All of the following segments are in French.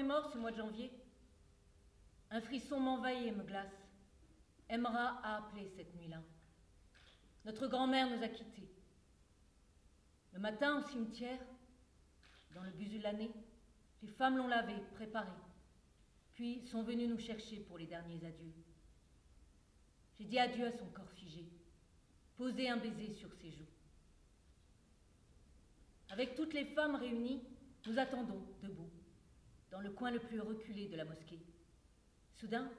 mort ce mois de janvier. Un frisson m'envahit et me glace. Emra a appelé cette nuit-là. Notre grand-mère nous a quittés. Le matin, au cimetière, dans le Buzulanais, les femmes l'ont lavé, préparé, puis sont venues nous chercher pour les derniers adieux. J'ai dit adieu à son corps figé, posé un baiser sur ses joues. Avec toutes les femmes réunies, nous attendons, debout, dans le coin le plus reculé de la mosquée. Soudain,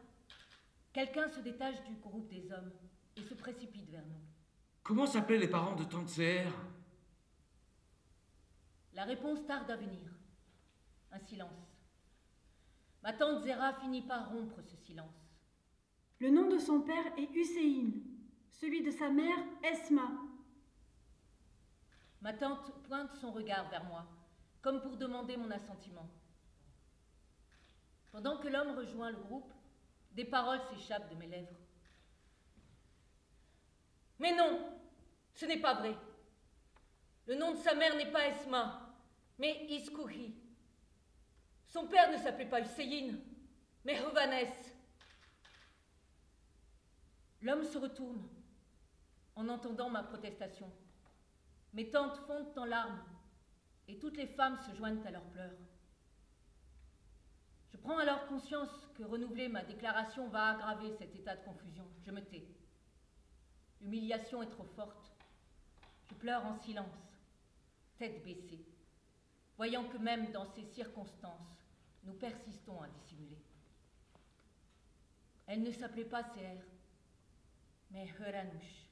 quelqu'un se détache du groupe des hommes et se précipite vers nous. Comment s'appellent les parents de Tante Zéher? La réponse tarde à venir. Un silence. Ma tante Zéra finit par rompre ce silence. Le nom de son père est Hussein, celui de sa mère, Esma. Ma tante pointe son regard vers moi, comme pour demander mon assentiment. Pendant que l'homme rejoint le groupe, des paroles s'échappent de mes lèvres. Mais non, ce n'est pas vrai. Le nom de sa mère n'est pas Esma, mais Iskouhi. Son père ne s'appelait pas Hussein, mais Hovanes. L'homme se retourne en entendant ma protestation. Mes tantes fondent en larmes et toutes les femmes se joignent à leurs pleurs. Je prends alors conscience que renouveler ma déclaration va aggraver cet état de confusion. Je me tais. L'humiliation est trop forte. Je pleure en silence, tête baissée, voyant que même dans ces circonstances, nous persistons à dissimuler. Elle ne s'appelait pas Seher, mais Horanouch.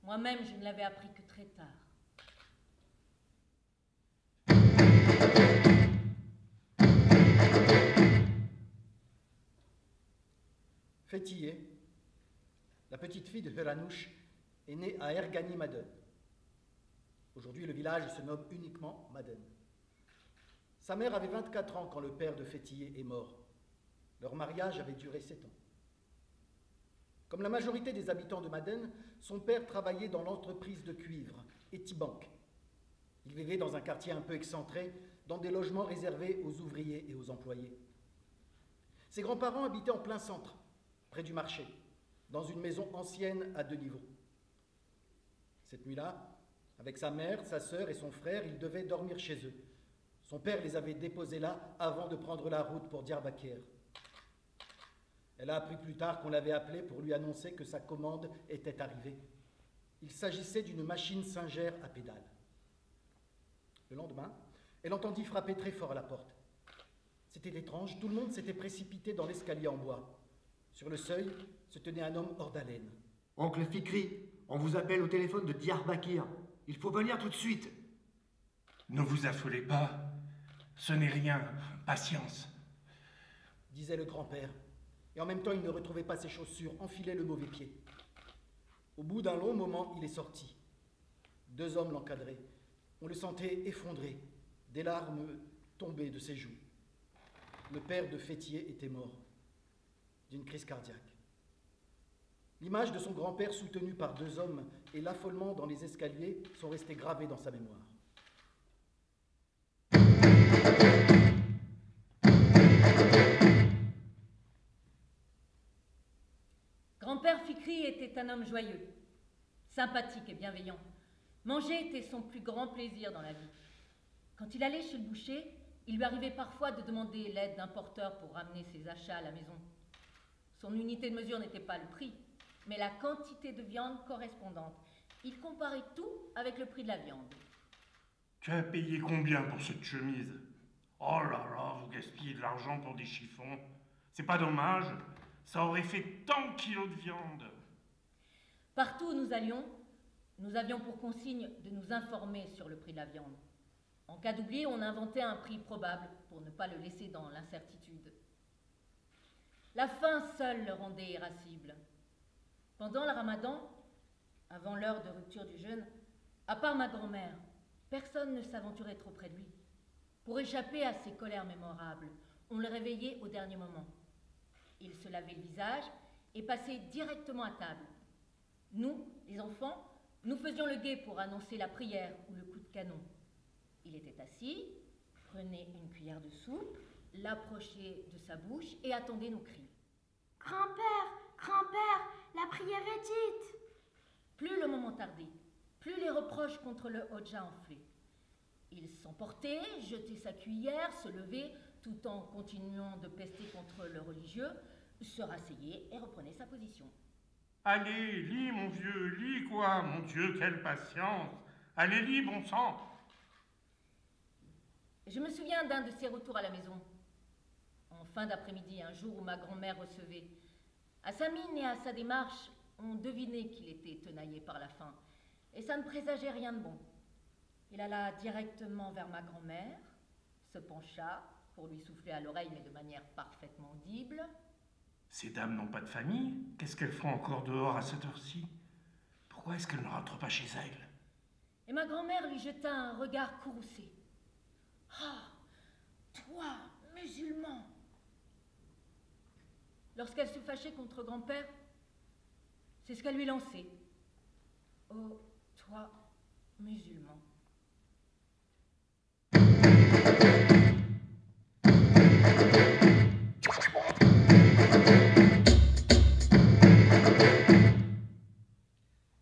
Moi-même, je ne l'avais appris que très tard. Fethiye, la petite fille de Horanouch, est née à Ergani Maden. Aujourd'hui, le village se nomme uniquement Maden. Sa mère avait 24 ans quand le père de Fethiye est mort. Leur mariage avait duré 7 ans. Comme la majorité des habitants de Maden, son père travaillait dans l'entreprise de cuivre, Etibank. Il vivait dans un quartier un peu excentré, dans des logements réservés aux ouvriers et aux employés. Ses grands-parents habitaient en plein centre, près du marché, dans une maison ancienne à 2 niveaux. Cette nuit-là, avec sa mère, sa sœur et son frère, ils devaient dormir chez eux. Son père les avait déposés là avant de prendre la route pour Diyarbakir. Elle a appris plus tard qu'on l'avait appelé pour lui annoncer que sa commande était arrivée. Il s'agissait d'une machine singère à pédales. Le lendemain, elle entendit frapper très fort à la porte. C'était étrange, tout le monde s'était précipité dans l'escalier en bois. Sur le seuil se tenait un homme hors d'haleine. « Oncle Fikri, on vous appelle au téléphone de Diyarbakir. Il faut venir tout de suite. » Ne vous affolez pas. Ce n'est rien. Patience. Disait le grand-père. Et en même temps, il ne retrouvait pas ses chaussures, enfilait le mauvais pied. Au bout d'un long moment, il est sorti. 2 hommes l'encadraient. On le sentait effondré, des larmes tombaient de ses joues. Le père de Fethiye était mort d'une crise cardiaque. L'image de son grand-père soutenu par 2 hommes et l'affolement dans les escaliers sont restés gravés dans sa mémoire. Grand-père Fikri était un homme joyeux, sympathique et bienveillant. Manger était son plus grand plaisir dans la vie. Quand il allait chez le boucher, il lui arrivait parfois de demander l'aide d'un porteur pour ramener ses achats à la maison. Son unité de mesure n'était pas le prix, mais la quantité de viande correspondante. Il comparait tout avec le prix de la viande. Tu as payé combien pour cette chemise? Oh là là, vous gaspillez de l'argent pour des chiffons. C'est pas dommage, ça aurait fait tant de kilos de viande. Partout où nous allions, nous avions pour consigne de nous informer sur le prix de la viande. En cas d'oubli, on inventait un prix probable pour ne pas le laisser dans l'incertitude. La faim seule le rendait irascible. Pendant le ramadan, avant l'heure de rupture du jeûne, à part ma grand-mère, personne ne s'aventurait trop près de lui. Pour échapper à ces colères mémorables, on le réveillait au dernier moment. Il se lavait le visage et passait directement à table. Nous, les enfants, nous faisions le guet pour annoncer la prière ou le coup de canon. Il était assis, prenait une cuillère de soupe l'approchait de sa bouche et attendait nos cris. Grand-père, la prière est dite. Plus le moment tardait, plus les reproches contre le Hodja enflaient. Il s'emportait, jetait sa cuillère, se levait, tout en continuant de pester contre le religieux, se rasseyait et reprenait sa position. Allez, lis, mon vieux, lis quoi, mon Dieu, quelle patience. Allez, lis, bon sang. Je me souviens d'un de ses retours à la maison, en fin d'après-midi, un jour où ma grand-mère recevait. À sa mine et à sa démarche, on devinait qu'il était tenaillé par la faim, et ça ne présageait rien de bon. Il alla directement vers ma grand-mère, se pencha pour lui souffler à l'oreille, mais de manière parfaitement audible. Ces dames n'ont pas de famille. Qu'est-ce qu'elles font encore dehors à cette heure-ci? Pourquoi est-ce qu'elles ne rentrent pas chez elles? Et ma grand-mère lui jeta un regard courroucé. Ah, toi, musulman! Lorsqu'elle se fâchait contre grand-père, c'est ce qu'elle lui lançait. Oh, toi, musulman!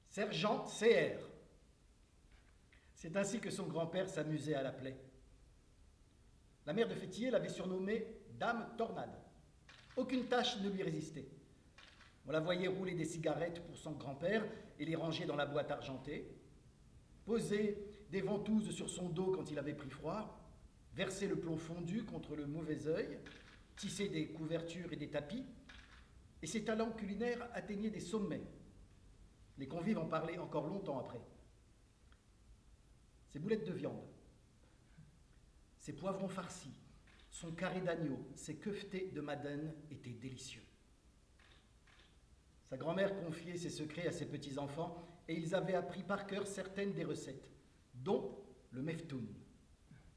Sergent CR. C'est ainsi que son grand-père s'amusait à l'appeler. La mère de Fétier l'avait surnommée Dame Tornade. Aucune tâche ne lui résistait. On la voyait rouler des cigarettes pour son grand-père et les ranger dans la boîte argentée, poser des ventouses sur son dos quand il avait pris froid, verser le plomb fondu contre le mauvais œil, tisser des couvertures et des tapis, et ses talents culinaires atteignaient des sommets. Les convives en parlaient encore longtemps après. Ses boulettes de viande, ses poivrons farcis, son carré d'agneau, ses keftés de madone étaient délicieux. Sa grand-mère confiait ses secrets à ses petits-enfants et ils avaient appris par cœur certaines des recettes, dont le meftoun.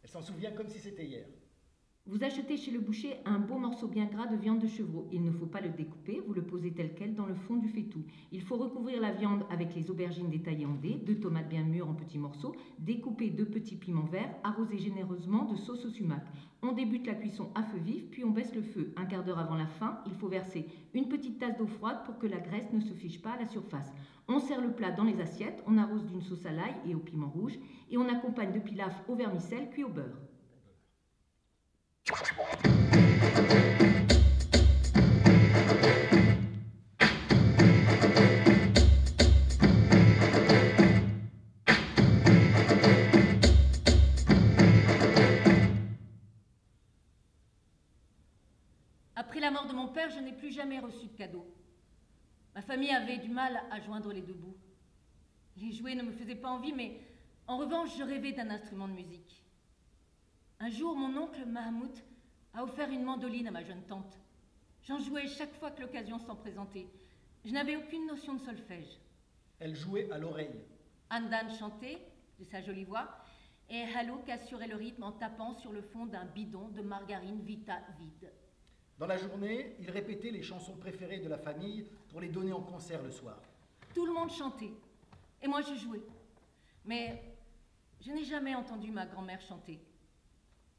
Elle s'en souvient comme si c'était hier. Vous achetez chez le boucher un beau morceau bien gras de viande de chevreau. Il ne faut pas le découper, vous le posez tel quel dans le fond du faitout. Il faut recouvrir la viande avec les aubergines détaillées en dés, 2 tomates bien mûres en petits morceaux, découper 2 petits piments verts, arroser généreusement de sauce au sumac. On débute la cuisson à feu vif, puis on baisse le feu. Un quart d'heure avant la fin, il faut verser une petite tasse d'eau froide pour que la graisse ne se fiche pas à la surface. On sert le plat dans les assiettes, on arrose d'une sauce à l'ail et au piment rouge, et on accompagne de pilaf au vermicelle cuit au beurre. Après la mort de mon père, je n'ai plus jamais reçu de cadeau. Ma famille avait du mal à joindre les deux bouts. Les jouets ne me faisaient pas envie, mais en revanche, je rêvais d'un instrument de musique. Un jour, mon oncle Mahmoud a offert une mandoline à ma jeune tante. J'en jouais chaque fois que l'occasion s'en présentait. Je n'avais aucune notion de solfège. Elle jouait à l'oreille. Andan chantait de sa jolie voix et Halouk assurait le rythme en tapant sur le fond d'un bidon de margarine Vita vide. Dans la journée, il répétait les chansons préférées de la famille pour les donner en concert le soir. Tout le monde chantait et moi je jouais. Mais je n'ai jamais entendu ma grand-mère chanter.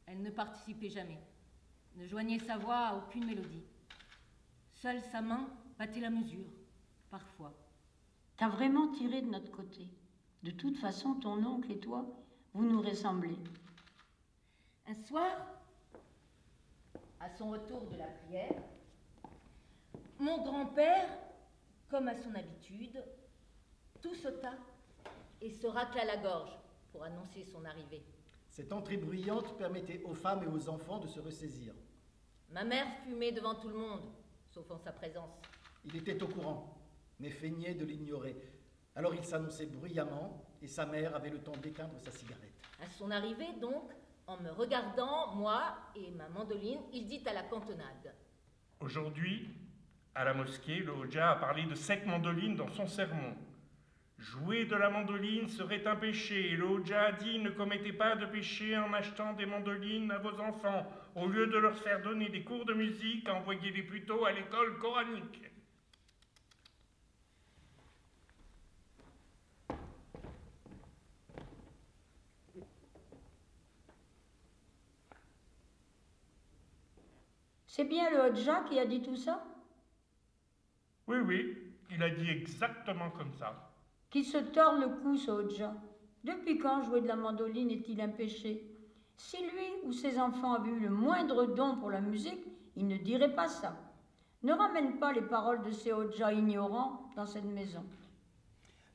Elle ne participait jamais, ne joignait sa voix à aucune mélodie. Seule sa main battait la mesure, parfois. T'as vraiment tiré de notre côté. De toute façon, ton oncle et toi, vous nous ressemblez. Un soir, à son retour de la prière, mon grand-père, comme à son habitude, tout sauta et se racla la gorge pour annoncer son arrivée. Cette entrée bruyante permettait aux femmes et aux enfants de se ressaisir. Ma mère fumait devant tout le monde, sauf en sa présence. Il était au courant, mais feignait de l'ignorer. Alors il s'annonçait bruyamment et sa mère avait le temps d'éteindre sa cigarette. À son arrivée, donc, en me regardant, moi et ma mandoline, il dit à la cantonade. Aujourd'hui, à la mosquée, le Hodja a parlé de 7 mandolines dans son sermon. Jouer de la mandoline serait un péché, et le Hodja a dit ne commettez pas de péché en achetant des mandolines à vos enfants. Au lieu de leur faire donner des cours de musique, envoyez-les plutôt à l'école coranique. C'est bien le Hodja qui a dit tout ça? Oui, oui, il a dit exactement comme ça. Qu'il se tord le cou, ce Hodja. Depuis quand jouer de la mandoline est-il un péché? Si lui ou ses enfants avaient eu le moindre don pour la musique, il ne dirait pas ça. Ne ramène pas les paroles de ces Hodja ignorants dans cette maison.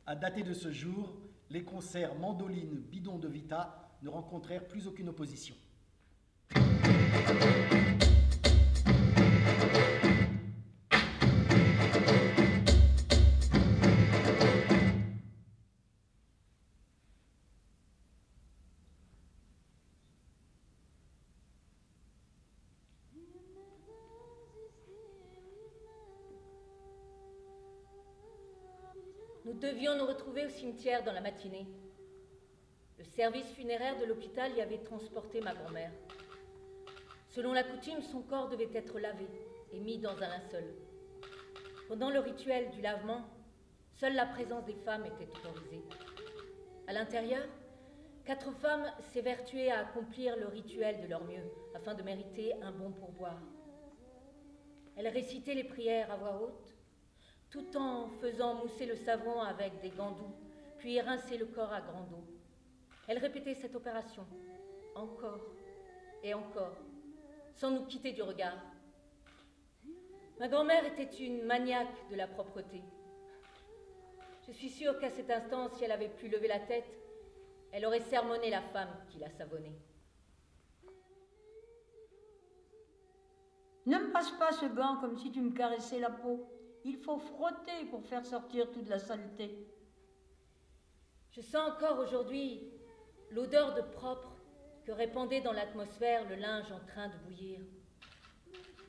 À dater de ce jour, les concerts mandoline bidon de Vita ne rencontrèrent plus aucune opposition. Nous devions nous retrouver au cimetière dans la matinée. Le service funéraire de l'hôpital y avait transporté ma grand-mère. Selon la coutume, son corps devait être lavé et mis dans un linceul. Pendant le rituel du lavement, seule la présence des femmes était autorisée. À l'intérieur, 4 femmes s'évertuaient à accomplir le rituel de leur mieux, afin de mériter un bon pourboire. Elles récitaient les prières à voix haute, tout en faisant mousser le savon avec des gants doux, puis rincer le corps à grande eau. Elles répétaient cette opération, encore et encore, sans nous quitter du regard. Ma grand-mère était une maniaque de la propreté. Je suis sûre qu'à cet instant, si elle avait pu lever la tête, elle aurait sermonné la femme qui la savonnait. Ne me passe pas ce gant comme si tu me caressais la peau. Il faut frotter pour faire sortir toute la saleté. Je sens encore aujourd'hui l'odeur de propre que répandait dans l'atmosphère le linge en train de bouillir.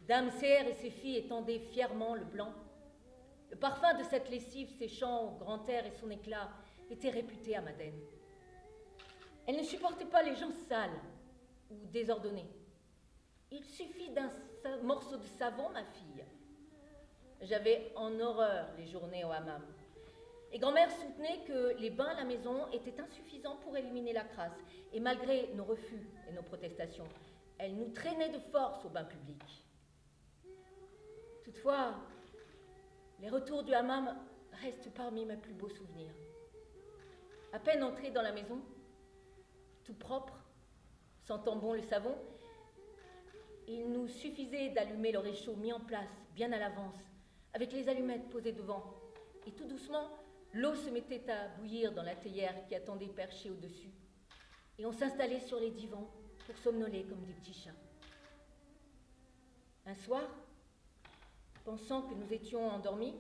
Dame Seher et ses filles étendaient fièrement le blanc. Le parfum de cette lessive séchant au grand air et son éclat était réputé à Madeleine. Elle ne supportait pas les gens sales ou désordonnés. Il suffit d'un morceau de savon, ma fille. J'avais en horreur les journées au hammam. Et grand-mère soutenait que les bains à la maison étaient insuffisants pour éliminer la crasse. Et malgré nos refus et nos protestations, elle nous traînait de force au bain public. Toutefois, les retours du hammam restent parmi mes plus beaux souvenirs. À peine entrée dans la maison, tout propre, sentant bon le savon, il nous suffisait d'allumer le réchaud mis en place bien à l'avance, avec les allumettes posées devant, et tout doucement, l'eau se mettait à bouillir dans la théière qui attendait perchée au-dessus, et on s'installait sur les divans pour somnoler comme des petits chats. Un soir, pensant que nous étions endormis,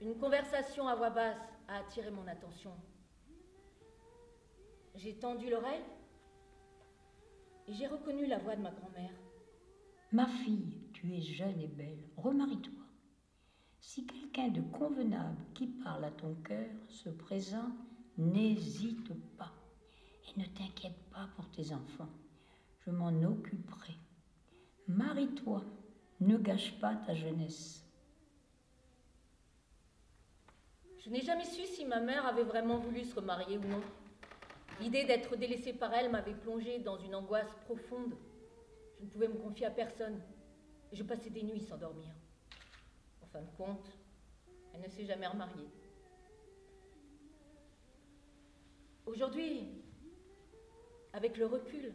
une conversation à voix basse a attiré mon attention. J'ai tendu l'oreille et j'ai reconnu la voix de ma grand-mère. Ma fille, tu es jeune et belle, remarie-toi. Si quelqu'un de convenable qui parle à ton cœur se présente, n'hésite pas et ne t'inquiète pas pour tes enfants. Je m'en occuperai. Marie-toi, ne gâche pas ta jeunesse. Je n'ai jamais su si ma mère avait vraiment voulu se remarier ou non. L'idée d'être délaissée par elle m'avait plongée dans une angoisse profonde. Je ne pouvais me confier à personne et je passais des nuits sans dormir. En fin de compte, elle ne s'est jamais remariée. Aujourd'hui, avec le recul,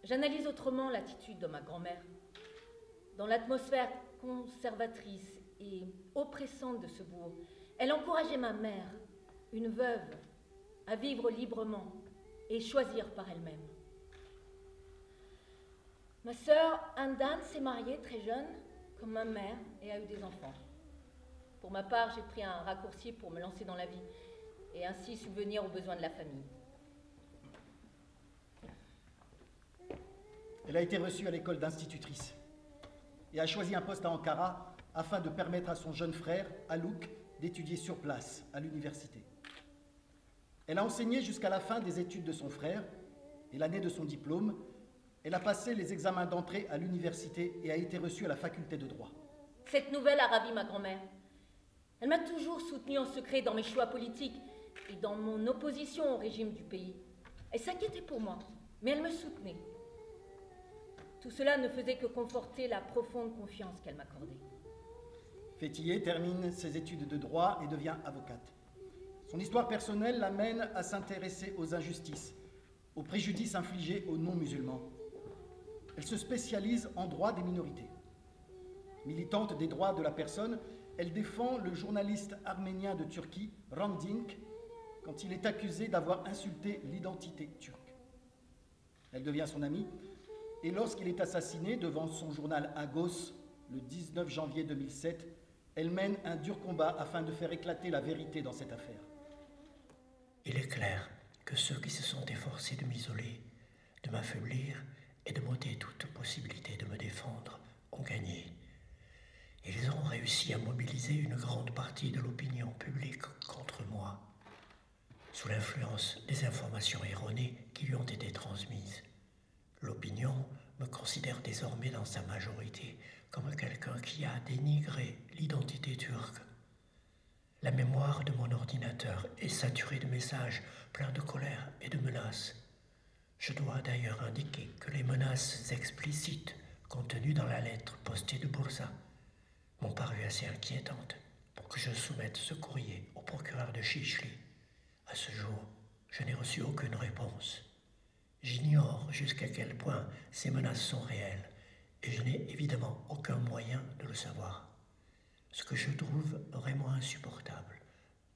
j'analyse autrement l'attitude de ma grand-mère. Dans l'atmosphère conservatrice et oppressante de ce bourg, elle encourageait ma mère, une veuve, à vivre librement et choisir par elle-même. Ma sœur Andan s'est mariée très jeune, comme ma mère, et a eu des enfants. Pour ma part, j'ai pris un raccourci pour me lancer dans la vie et ainsi subvenir aux besoins de la famille. Elle a été reçue à l'école d'institutrice et a choisi un poste à Ankara afin de permettre à son jeune frère, Alouk, d'étudier sur place, à l'université. Elle a enseigné jusqu'à la fin des études de son frère, et l'année de son diplôme, elle a passé les examens d'entrée à l'université et a été reçue à la faculté de droit. Cette nouvelle a ravi ma grand-mère. Elle m'a toujours soutenue en secret dans mes choix politiques et dans mon opposition au régime du pays. Elle s'inquiétait pour moi, mais elle me soutenait. Tout cela ne faisait que conforter la profonde confiance qu'elle m'accordait. Fétillier termine ses études de droit et devient avocate. Son histoire personnelle l'amène à s'intéresser aux injustices, aux préjudices infligés aux non-musulmans. Elle se spécialise en droit des minorités. Militante des droits de la personne, elle défend le journaliste arménien de Turquie, Hrant Dink, quand il est accusé d'avoir insulté l'identité turque. Elle devient son amie, et lorsqu'il est assassiné devant son journal Agos, le 19 janvier 2007, elle mène un dur combat afin de faire éclater la vérité dans cette affaire. Il est clair que ceux qui se sont efforcés de m'isoler, de m'affaiblir et de m'ôter toute possibilité de me défendre ont gagné. Ils ont réussi à mobiliser une grande partie de l'opinion publique contre moi, sous l'influence des informations erronées qui lui ont été transmises. L'opinion me considère désormais dans sa majorité comme quelqu'un qui a dénigré l'identité turque. La mémoire de mon ordinateur est saturée de messages pleins de colère et de menaces. Je dois d'ailleurs indiquer que les menaces explicites contenues dans la lettre postée de Bursa m'ont paru assez inquiétantes pour que je soumette ce courrier au procureur de Chichli. À ce jour, je n'ai reçu aucune réponse. J'ignore jusqu'à quel point ces menaces sont réelles et je n'ai évidemment aucun moyen de le savoir. Ce que je trouve vraiment insupportable,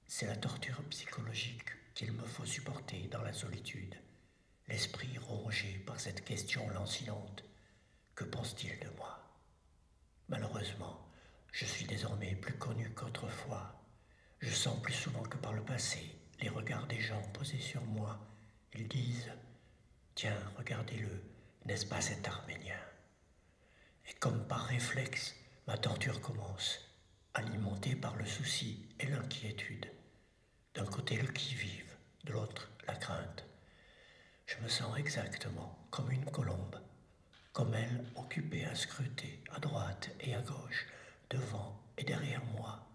c'est la torture psychologique qu'il me faut supporter dans la solitude, l'esprit rongé par cette question lancinante. Que pense-t-il de moi? Malheureusement, je suis désormais plus connu qu'autrefois. Je sens plus souvent que par le passé les regards des gens posés sur moi. Ils disent « Tiens, regardez-le, n'est-ce pas cet Arménien ?» Et comme par réflexe, ma torture commence, alimentée par le souci et l'inquiétude. D'un côté le qui-vive, de l'autre la crainte. Je me sens exactement comme une colombe, comme elle occupée à scruter à droite et à gauche, devant et derrière moi.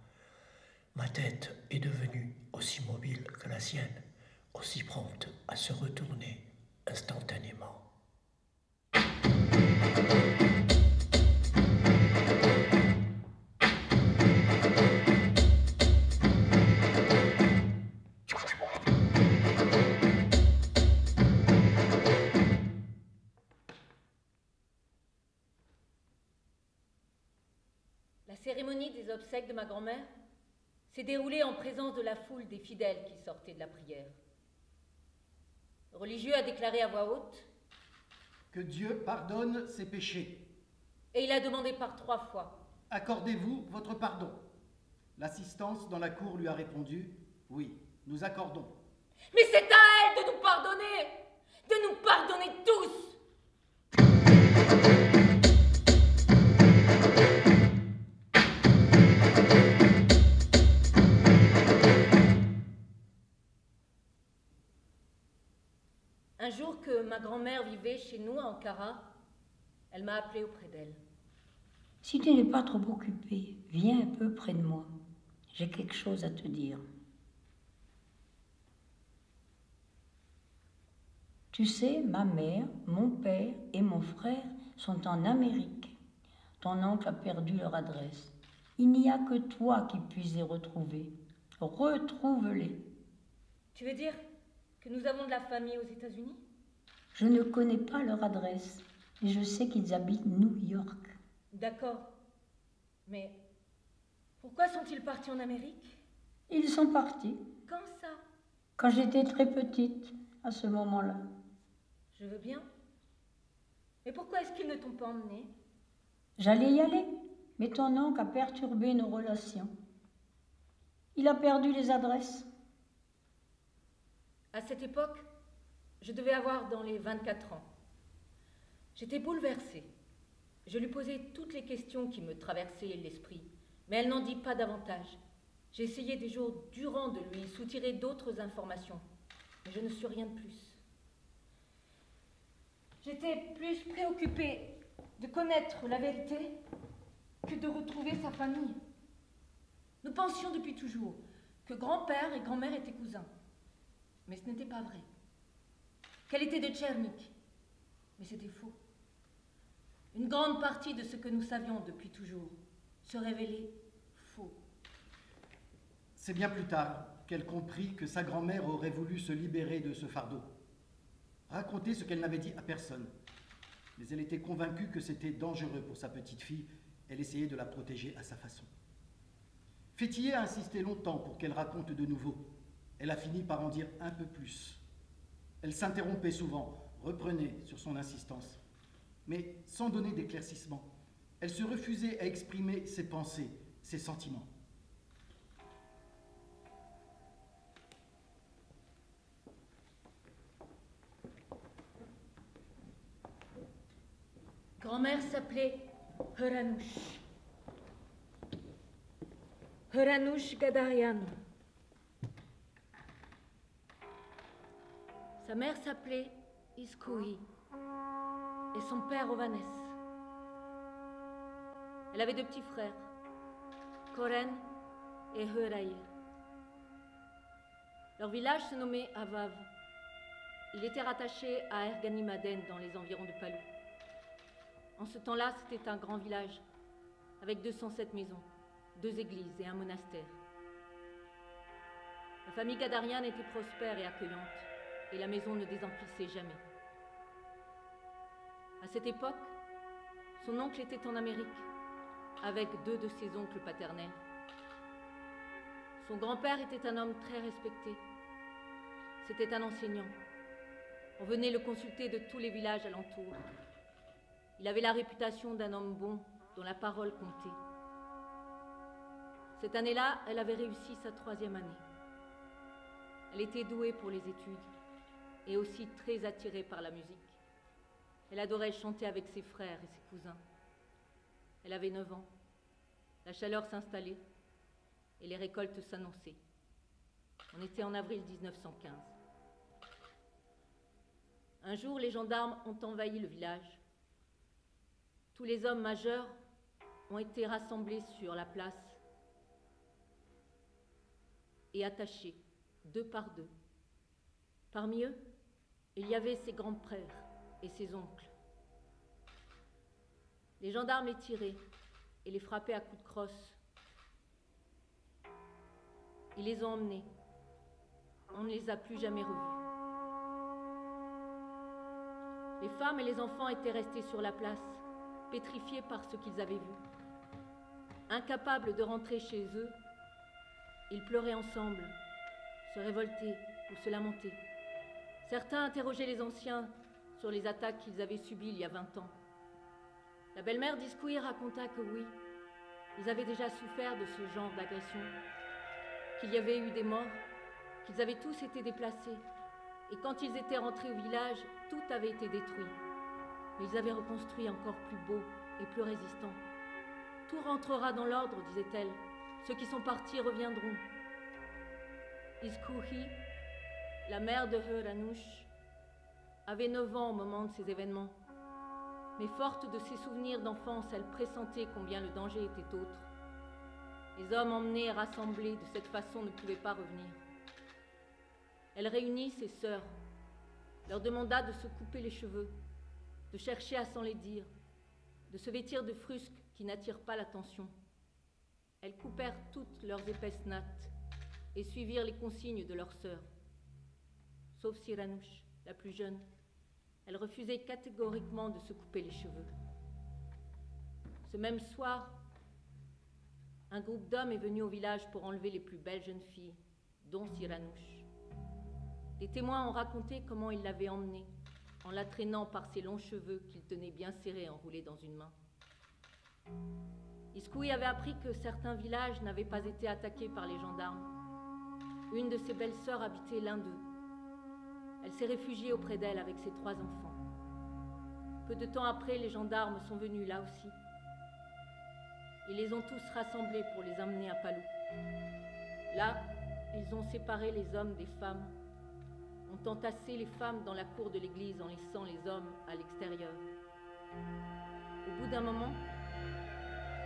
Ma tête est devenue aussi mobile que la sienne, aussi prompte à se retourner instantanément. La cérémonie des obsèques de ma grand-mère s'est déroulée en présence de la foule des fidèles qui sortaient de la prière. Le religieux a déclaré à voix haute que Dieu pardonne ses péchés. Et il a demandé par 3 fois. Accordez-vous votre pardon? L'assistance dans la cour lui a répondu, oui, nous accordons. Mais c'est à elle de nous pardonner tous. Un jour que ma grand-mère vivait chez nous à Ankara, elle m'a appelée auprès d'elle. Si tu n'es pas trop occupé, viens un peu près de moi. J'ai quelque chose à te dire. Tu sais, ma mère, mon père et mon frère sont en Amérique. Ton oncle a perdu leur adresse. Il n'y a que toi qui puisses les retrouver. Retrouve-les. Tu veux dire que nous avons de la famille aux États-Unis? Je ne connais pas leur adresse, mais je sais qu'ils habitent New York. D'accord. Mais pourquoi sont-ils partis en Amérique? Ils sont partis. Quand ça? Quand j'étais très petite, à ce moment-là. Je veux bien. Mais pourquoi est-ce qu'ils ne t'ont pas emmenée? J'allais y aller, mais ton oncle a perturbé nos relations. Il a perdu les adresses. À cette époque, je devais avoir dans les 24 ans. J'étais bouleversée. Je lui posais toutes les questions qui me traversaient l'esprit, mais elle n'en dit pas davantage. J'ai essayé des jours durant de lui soutirer d'autres informations, mais je ne suis rien de plus. J'étais plus préoccupée de connaître la vérité que de retrouver sa famille. Nous pensions depuis toujours que grand-père et grand-mère étaient cousins, mais ce n'était pas vrai. Qu'elle était de Tchernik, mais c'était faux. Une grande partie de ce que nous savions depuis toujours se révélait faux. C'est bien plus tard qu'elle comprit que sa grand-mère aurait voulu se libérer de ce fardeau, raconter ce qu'elle n'avait dit à personne. Mais elle était convaincue que c'était dangereux pour sa petite fille. Elle essayait de la protéger à sa façon. Fétillé a insisté longtemps pour qu'elle raconte de nouveau. Elle a fini par en dire un peu plus. Elle s'interrompait souvent, reprenait sur son insistance, mais sans donner d'éclaircissement. Elle se refusait à exprimer ses pensées, ses sentiments. Grand-mère s'appelait Horanouch. Horanouch Gadarian. Sa mère s'appelait Iskoui et son père Ovanes. Elle avait deux petits frères, Koren et Huraï. Leur village se nommait Avav. Il était rattaché à Erganimaden dans les environs de Palou. En ce temps-là, c'était un grand village avec 207 maisons, 2 églises et un monastère. La famille Gadarian était prospère et accueillante, et la maison ne désemplissait jamais. À cette époque, son oncle était en Amérique, avec 2 de ses oncles paternels. Son grand-père était un homme très respecté. C'était un enseignant. On venait le consulter de tous les villages alentours. Il avait la réputation d'un homme bon, dont la parole comptait. Cette année-là, elle avait réussi sa 3e année. Elle était douée pour les études et aussi très attirée par la musique. Elle adorait chanter avec ses frères et ses cousins. Elle avait 9 ans. La chaleur s'installait et les récoltes s'annonçaient. On était en avril 1915. Un jour, les gendarmes ont envahi le village. Tous les hommes majeurs ont été rassemblés sur la place et attachés, 2 par 2. Parmi eux, il y avait ses grands-pères et ses oncles. Les gendarmes les tiraient et les frappaient à coups de crosse. Ils les ont emmenés. On ne les a plus jamais revus. Les femmes et les enfants étaient restés sur la place, pétrifiés par ce qu'ils avaient vu. Incapables de rentrer chez eux, ils pleuraient ensemble, se révoltaient ou se lamentaient. Certains interrogeaient les anciens sur les attaques qu'ils avaient subies il y a 20 ans. La belle-mère d'Iskoui raconta que oui, ils avaient déjà souffert de ce genre d'agression, qu'il y avait eu des morts, qu'ils avaient tous été déplacés, et quand ils étaient rentrés au village, tout avait été détruit. Mais ils avaient reconstruit encore plus beau et plus résistant. Tout rentrera dans l'ordre, disait-elle. Ceux qui sont partis reviendront. Iskouhi, la mère de Horanouch, avait 9 ans au moment de ces événements. Mais forte de ses souvenirs d'enfance, elle pressentait combien le danger était autre. Les hommes emmenés et rassemblés de cette façon ne pouvaient pas revenir. Elle réunit ses sœurs, leur demanda de se couper les cheveux, de chercher à s'en les dire, de se vêtir de frusques qui n'attirent pas l'attention. Elles coupèrent toutes leurs épaisses nattes et suivirent les consignes de leurs sœurs. Sauf Siranouche, la plus jeune. Elle refusait catégoriquement de se couper les cheveux. Ce même soir, un groupe d'hommes est venu au village pour enlever les plus belles jeunes filles, dont Siranouche. Les témoins ont raconté comment ils l'avaient emmenée, en la traînant par ses longs cheveux qu'il tenait bien serrés enroulés dans une main. Iskoui avait appris que certains villages n'avaient pas été attaqués par les gendarmes. Une de ses belles-sœurs habitait l'un d'eux. Elle s'est réfugiée auprès d'elle avec ses 3 enfants. Peu de temps après, les gendarmes sont venus là aussi. Ils les ont tous rassemblés pour les emmener à Palou. Là, ils ont séparé les hommes des femmes, ont entassé les femmes dans la cour de l'église en laissant les hommes à l'extérieur. Au bout d'un moment,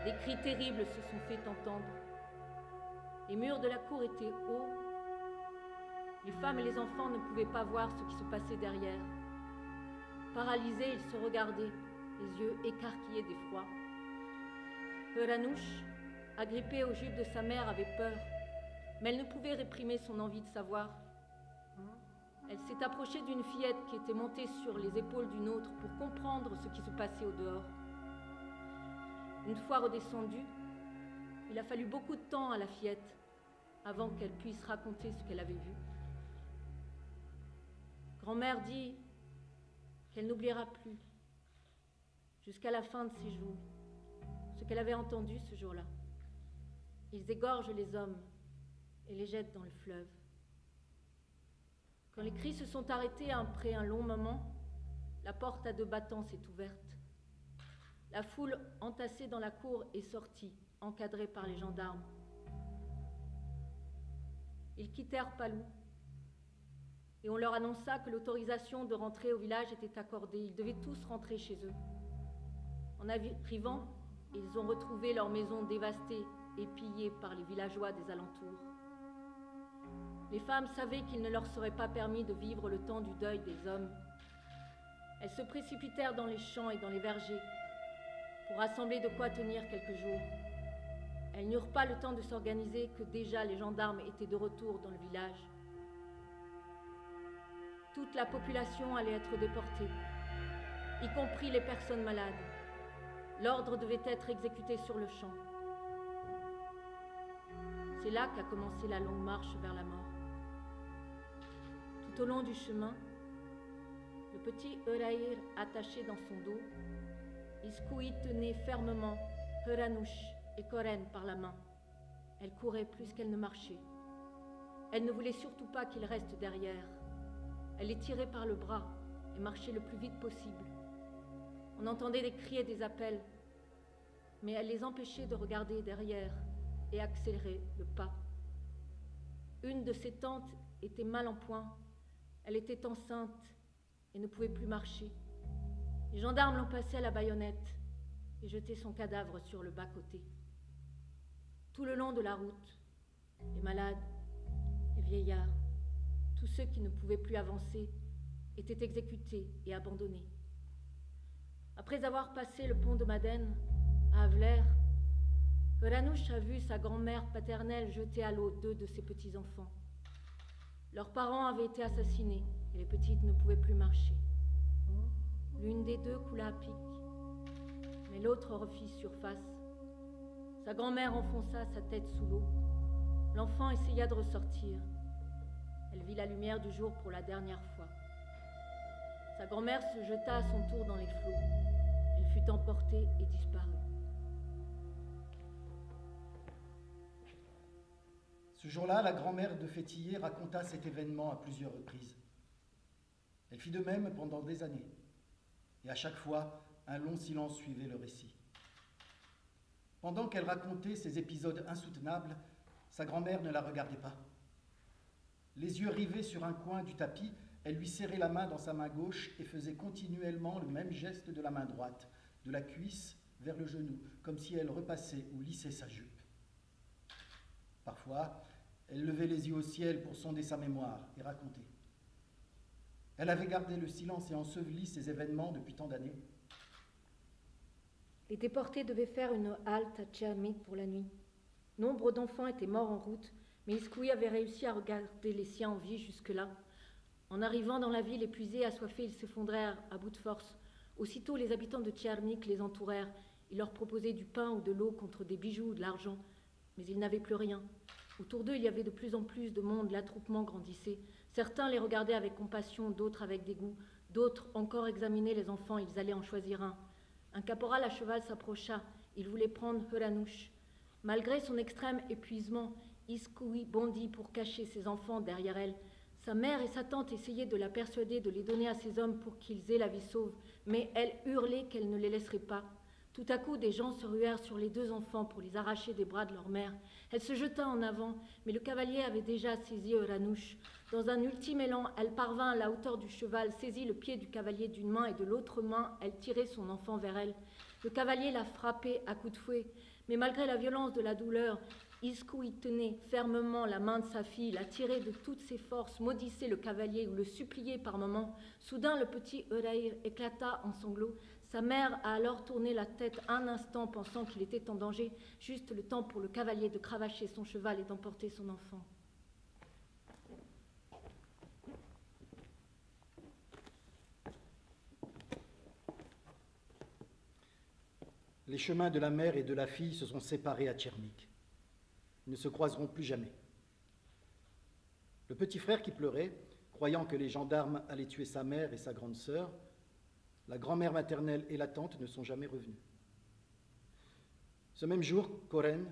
des cris terribles se sont fait entendre. Les murs de la cour étaient hauts. Les femmes et les enfants ne pouvaient pas voir ce qui se passait derrière. Paralysés, ils se regardaient, les yeux écarquillés d'effroi. Heuranouch, agrippée aux jupes de sa mère, avait peur, mais elle ne pouvait réprimer son envie de savoir. Elle s'est approchée d'une fillette qui était montée sur les épaules d'une autre pour comprendre ce qui se passait au dehors. Une fois redescendue, il a fallu beaucoup de temps à la fillette avant qu'elle puisse raconter ce qu'elle avait vu. Grand-mère dit qu'elle n'oubliera plus, jusqu'à la fin de ses jours, ce qu'elle avait entendu ce jour-là. Ils égorgent les hommes et les jettent dans le fleuve. Quand les cris se sont arrêtés après un long moment, la porte à 2 battants s'est ouverte. La foule entassée dans la cour est sortie, encadrée par les gendarmes. Ils quittèrent Palou et on leur annonça que l'autorisation de rentrer au village était accordée. Ils devaient tous rentrer chez eux. En arrivant, ils ont retrouvé leur maison dévastée et pillée par les villageois des alentours. Les femmes savaient qu'il ne leur serait pas permis de vivre le temps du deuil des hommes. Elles se précipitèrent dans les champs et dans les vergers pour rassembler de quoi tenir quelques jours. Elles n'eurent pas le temps de s'organiser que déjà les gendarmes étaient de retour dans le village. Toute la population allait être déportée, y compris les personnes malades. L'ordre devait être exécuté sur le champ. C'est là qu'a commencé la longue marche vers la mort. Tout au long du chemin, le petit Heureir attaché dans son dos, Iskoui tenait fermement Heuranouch et Koren par la main. Elle courait plus qu'elle ne marchait. Elle ne voulait surtout pas qu'ils restent derrière. Elle les tirait par le bras et marchait le plus vite possible. On entendait des cris et des appels, mais elle les empêchait de regarder derrière et accélérer le pas. Une de ses tantes était mal en point. Elle était enceinte et ne pouvait plus marcher. Les gendarmes l'ont passée à la baïonnette et jeté son cadavre sur le bas-côté. Tout le long de la route, les malades, les vieillards, tous ceux qui ne pouvaient plus avancer étaient exécutés et abandonnés. Après avoir passé le pont de Madène, à Avler, Heuranouch a vu sa grand-mère paternelle jeter à l'eau 2 de ses petits-enfants. Leurs parents avaient été assassinés et les petites ne pouvaient plus marcher. L'une des 2 coula à pic, mais l'autre refit surface. Sa grand-mère enfonça sa tête sous l'eau. L'enfant essaya de ressortir. Elle vit la lumière du jour pour la dernière fois. Sa grand-mère se jeta à son tour dans les flots. Elle fut emportée et disparut. Ce jour-là, la grand-mère de Fétillé raconta cet événement à plusieurs reprises. Elle fit de même pendant des années. Et à chaque fois, un long silence suivait le récit. Pendant qu'elle racontait ces épisodes insoutenables, sa grand-mère ne la regardait pas. Les yeux rivés sur un coin du tapis, elle lui serrait la main dans sa main gauche et faisait continuellement le même geste de la main droite, de la cuisse vers le genou, comme si elle repassait ou lissait sa jupe. Parfois, elle levait les yeux au ciel pour sonder sa mémoire et raconter. Elle avait gardé le silence et enseveli ces événements depuis tant d'années. Les déportés devaient faire une halte à Tchermik pour la nuit. Nombre d'enfants étaient morts en route, mais Iskoui avait réussi à regarder les siens en vie jusque-là. En arrivant dans la ville épuisés et assoiffés, ils s'effondrèrent à bout de force. Aussitôt, les habitants de Tchermik les entourèrent. Ils leur proposaient du pain ou de l'eau contre des bijoux ou de l'argent, mais ils n'avaient plus rien. Autour d'eux, il y avait de plus en plus de monde, l'attroupement grandissait. Certains les regardaient avec compassion, d'autres avec dégoût, d'autres encore examinaient les enfants, ils allaient en choisir un. Un caporal à cheval s'approcha, il voulait prendre Heuranouch. Malgré son extrême épuisement, Iskoui bondit pour cacher ses enfants derrière elle. Sa mère et sa tante essayaient de la persuader de les donner à ces hommes pour qu'ils aient la vie sauve, mais elle hurlait qu'elle ne les laisserait pas. Tout à coup, des gens se ruèrent sur les 2 enfants pour les arracher des bras de leur mère. Elle se jeta en avant, mais le cavalier avait déjà saisi Heuranouch. Dans un ultime élan, elle parvint à la hauteur du cheval, saisit le pied du cavalier d'une main et de l'autre main, elle tirait son enfant vers elle. Le cavalier la frappait à coups de fouet, mais malgré la violence de la douleur, Iskoui tenait fermement la main de sa fille, la tirait de toutes ses forces, maudissait le cavalier ou le suppliait par moments. Soudain, le petit Heureir éclata en sanglots. Sa mère a alors tourné la tête un instant, pensant qu'il était en danger, juste le temps pour le cavalier de cravacher son cheval et d'emporter son enfant. Les chemins de la mère et de la fille se sont séparés à Tchernik. Ils ne se croiseront plus jamais. Le petit frère qui pleurait, croyant que les gendarmes allaient tuer sa mère et sa grande sœur, la grand-mère maternelle et la tante ne sont jamais revenus. Ce même jour, Koren,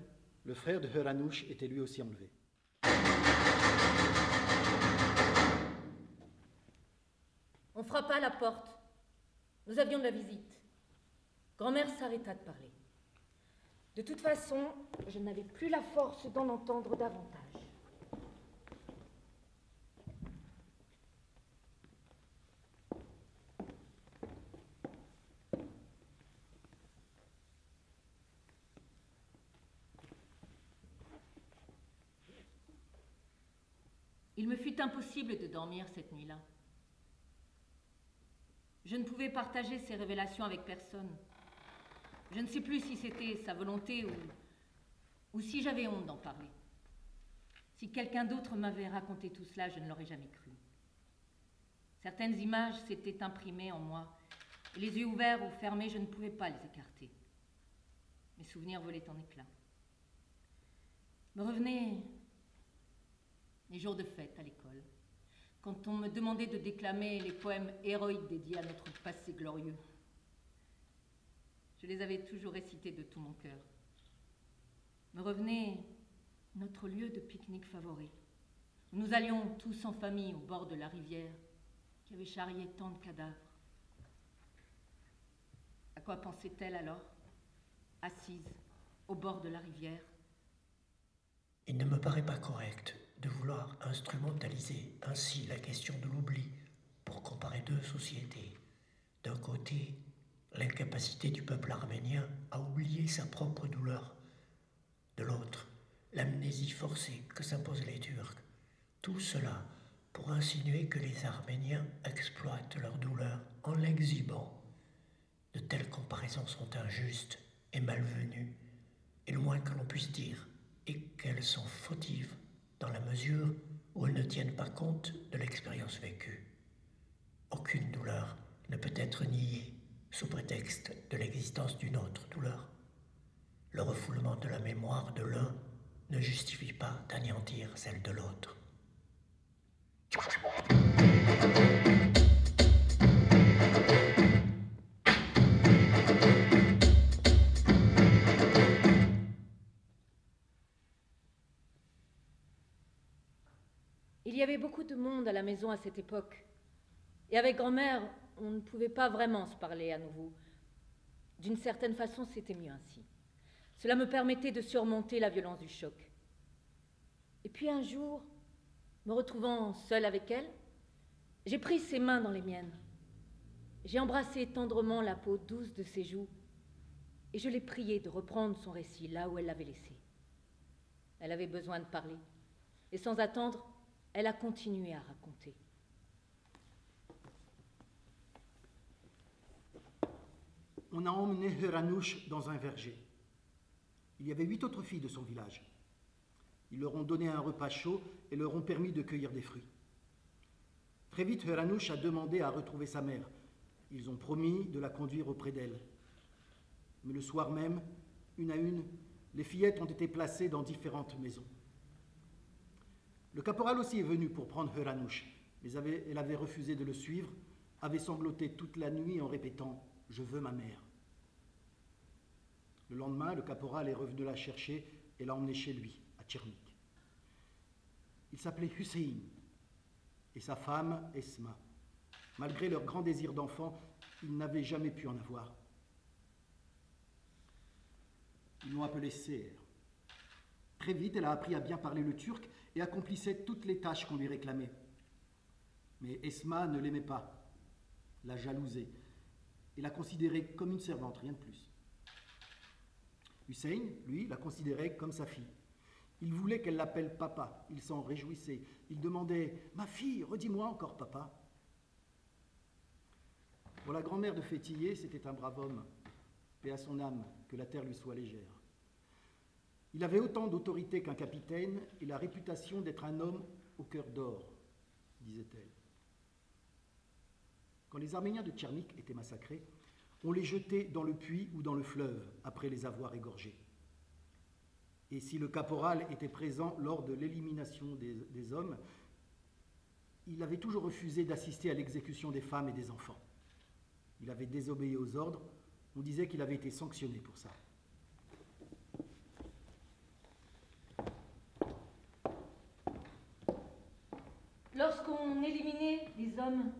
le frère de Heranush, était lui aussi enlevé. On frappa à la porte. Nous avions de la visite. Grand-mère s'arrêta de parler. De toute façon, je n'avais plus la force d'en entendre davantage. Il me fut impossible de dormir cette nuit-là. Je ne pouvais partager ces révélations avec personne. Je ne sais plus si c'était sa volonté ou si j'avais honte d'en parler. Si quelqu'un d'autre m'avait raconté tout cela, je ne l'aurais jamais cru. Certaines images s'étaient imprimées en moi, et les yeux ouverts ou fermés, je ne pouvais pas les écarter. Mes souvenirs volaient en éclats. Me revenaient les jours de fête à l'école, quand on me demandait de déclamer les poèmes héroïques dédiés à notre passé glorieux. Je les avais toujours récités de tout mon cœur. Me revenait notre lieu de pique-nique favori, où nous allions tous en famille au bord de la rivière qui avait charrié tant de cadavres. À quoi pensait-elle alors, assise au bord de la rivière? Il ne me paraît pas correct de vouloir instrumentaliser ainsi la question de l'oubli pour comparer deux sociétés. D'un côté, l'incapacité du peuple arménien à oublier sa propre douleur. De l'autre, l'amnésie forcée que s'imposent les Turcs. Tout cela pour insinuer que les Arméniens exploitent leur douleur en l'exhibant. De telles comparaisons sont injustes et malvenues, et le moins que l'on puisse dire est qu'elles sont fautives dans la mesure où elles ne tiennent pas compte de l'expérience vécue. Aucune douleur ne peut être niée sous prétexte de l'existence d'une autre douleur. Le refoulement de la mémoire de l'un ne justifie pas d'anéantir celle de l'autre. Il y avait beaucoup de monde à la maison à cette époque. Et avec grand-mère, on ne pouvait pas vraiment se parler à nouveau. D'une certaine façon, c'était mieux ainsi. Cela me permettait de surmonter la violence du choc. Et puis un jour, me retrouvant seule avec elle, j'ai pris ses mains dans les miennes. J'ai embrassé tendrement la peau douce de ses joues et je l'ai priée de reprendre son récit là où elle l'avait laissé. Elle avait besoin de parler. Et sans attendre, elle a continué à raconter. On a emmené Heranush dans un verger. Il y avait 8 autres filles de son village. Ils leur ont donné un repas chaud et leur ont permis de cueillir des fruits. Très vite, Heranush a demandé à retrouver sa mère. Ils ont promis de la conduire auprès d'elle. Mais le soir même, une à une, les fillettes ont été placées dans différentes maisons. Le caporal aussi est venu pour prendre Heranush, mais elle avait refusé de le suivre, avait sangloté toute la nuit en répétant « Je veux ma mère ». Le lendemain, le caporal est revenu la chercher et l'a emmenée chez lui, à Tchernik. Il s'appelait Hussein et sa femme Esma. Malgré leur grand désir d'enfant, ils n'avaient jamais pu en avoir. Ils l'ont appelée Seher. Très vite, elle a appris à bien parler le turc et accomplissait toutes les tâches qu'on lui réclamait. Mais Esma ne l'aimait pas, la jalousait et la considérait comme une servante, rien de plus. Hussein, lui, la considérait comme sa fille. Il voulait qu'elle l'appelle papa, il s'en réjouissait. Il demandait « Ma fille, redis-moi encore papa ». Pour la grand-mère de Fétillé, c'était un brave homme, paix à son âme, que la terre lui soit légère. Il avait autant d'autorité qu'un capitaine et la réputation d'être un homme au cœur d'or, disait-elle. Quand les Arméniens de Tchernik étaient massacrés, on les jetait dans le puits ou dans le fleuve après les avoir égorgés. Et si le caporal était présent lors de l'élimination des hommes, il avait toujours refusé d'assister à l'exécution des femmes et des enfants. Il avait désobéi aux ordres, on disait qu'il avait été sanctionné pour ça. Lorsqu'on éliminait les hommes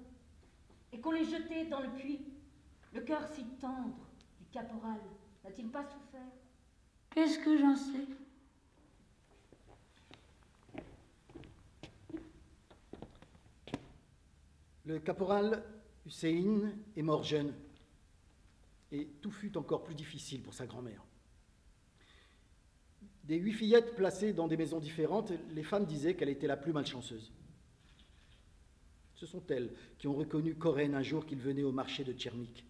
et qu'on les jetait dans le puits, le cœur si tendre du caporal n'a-t-il pas souffert? Qu'est-ce que j'en sais? Le caporal Hussein est mort jeune, et tout fut encore plus difficile pour sa grand-mère. Des 8 fillettes placées dans des maisons différentes, les femmes disaient qu'elle était la plus malchanceuse. Ce sont elles qui ont reconnu Koren un jour qu'il venait au marché de Tchernik.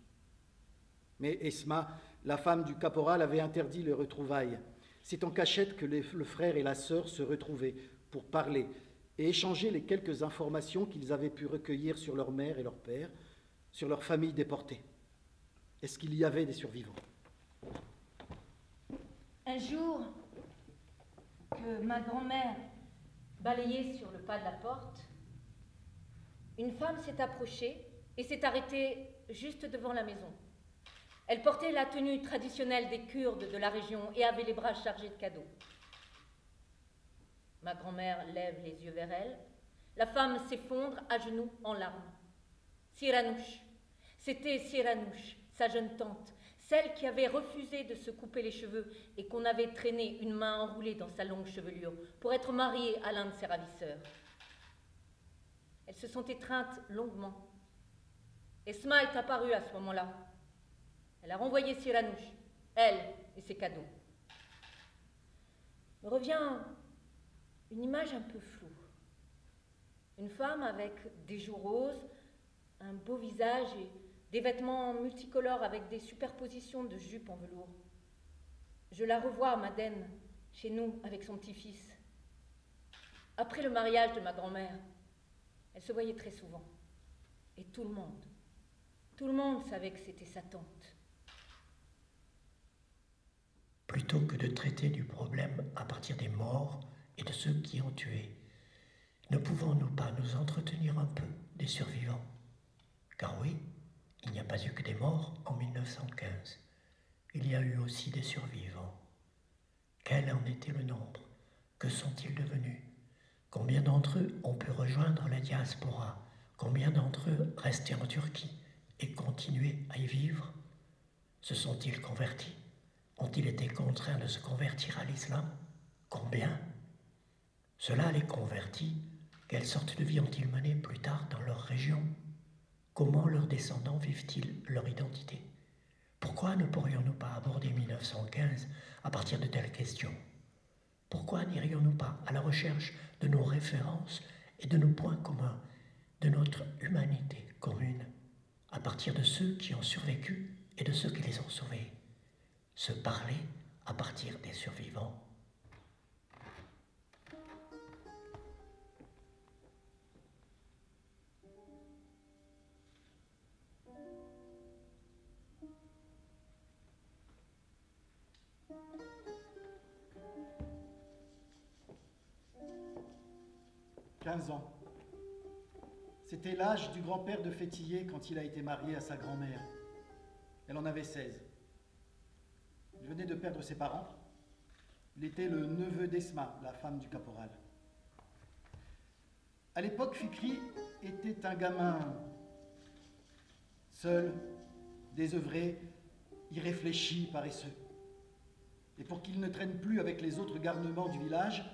Mais Esma, la femme du caporal, avait interdit les retrouvailles. C'est en cachette que le frère et la sœur se retrouvaient pour parler et échanger les quelques informations qu'ils avaient pu recueillir sur leur mère et leur père, sur leur famille déportée. Est-ce qu'il y avait des survivants? Un jour, que ma grand-mère balayait sur le pas de la porte, une femme s'est approchée et s'est arrêtée juste devant la maison. Elle portait la tenue traditionnelle des Kurdes de la région et avait les bras chargés de cadeaux. Ma grand-mère lève les yeux vers elle. La femme s'effondre à genoux en larmes. Siranouche. C'était Siranouche, sa jeune tante, celle qui avait refusé de se couper les cheveux et qu'on avait traîné une main enroulée dans sa longue chevelure pour être mariée à l'un de ses ravisseurs. Elles se sont étreintes longuement. Esma est apparue à ce moment-là. Elle a renvoyé Siranouche, elle et ses cadeaux. Me revient une image un peu floue. Une femme avec des joues roses, un beau visage et des vêtements multicolores avec des superpositions de jupes en velours. Je la revois à Madène, chez nous, avec son petit-fils. Après le mariage de ma grand-mère, elle se voyait très souvent. Et tout le monde savait que c'était sa tante. Plutôt que de traiter du problème à partir des morts et de ceux qui ont tué, ne pouvons-nous pas nous entretenir un peu des survivants? Car oui, il n'y a pas eu que des morts en 1915. Il y a eu aussi des survivants. Quel en était le nombre? Que sont-ils devenus? Combien d'entre eux ont pu rejoindre la diaspora? Combien d'entre eux restaient en Turquie et continuaient à y vivre? Se sont-ils convertis? Ont-ils été contraints de se convertir à l'islam? Combien? Cela les convertit. Quelle sorte de vie ont-ils mené plus tard dans leur région? Comment leurs descendants vivent-ils leur identité? Pourquoi ne pourrions-nous pas aborder 1915 à partir de telles questions? Pourquoi n'irions-nous pas à la recherche de nos références et de nos points communs, de notre humanité commune, à partir de ceux qui ont survécu et de ceux qui les ont sauvés? Se parler à partir des survivants. « 15 ans. C'était l'âge du grand-père de Fétillé quand il a été marié à sa grand-mère. Elle en avait 16. Il venait de perdre ses parents. Il était le neveu d'Esma, la femme du caporal. À l'époque, Fikri était un gamin seul, désœuvré, irréfléchi, paresseux. Et pour qu'il ne traîne plus avec les autres garnements du village,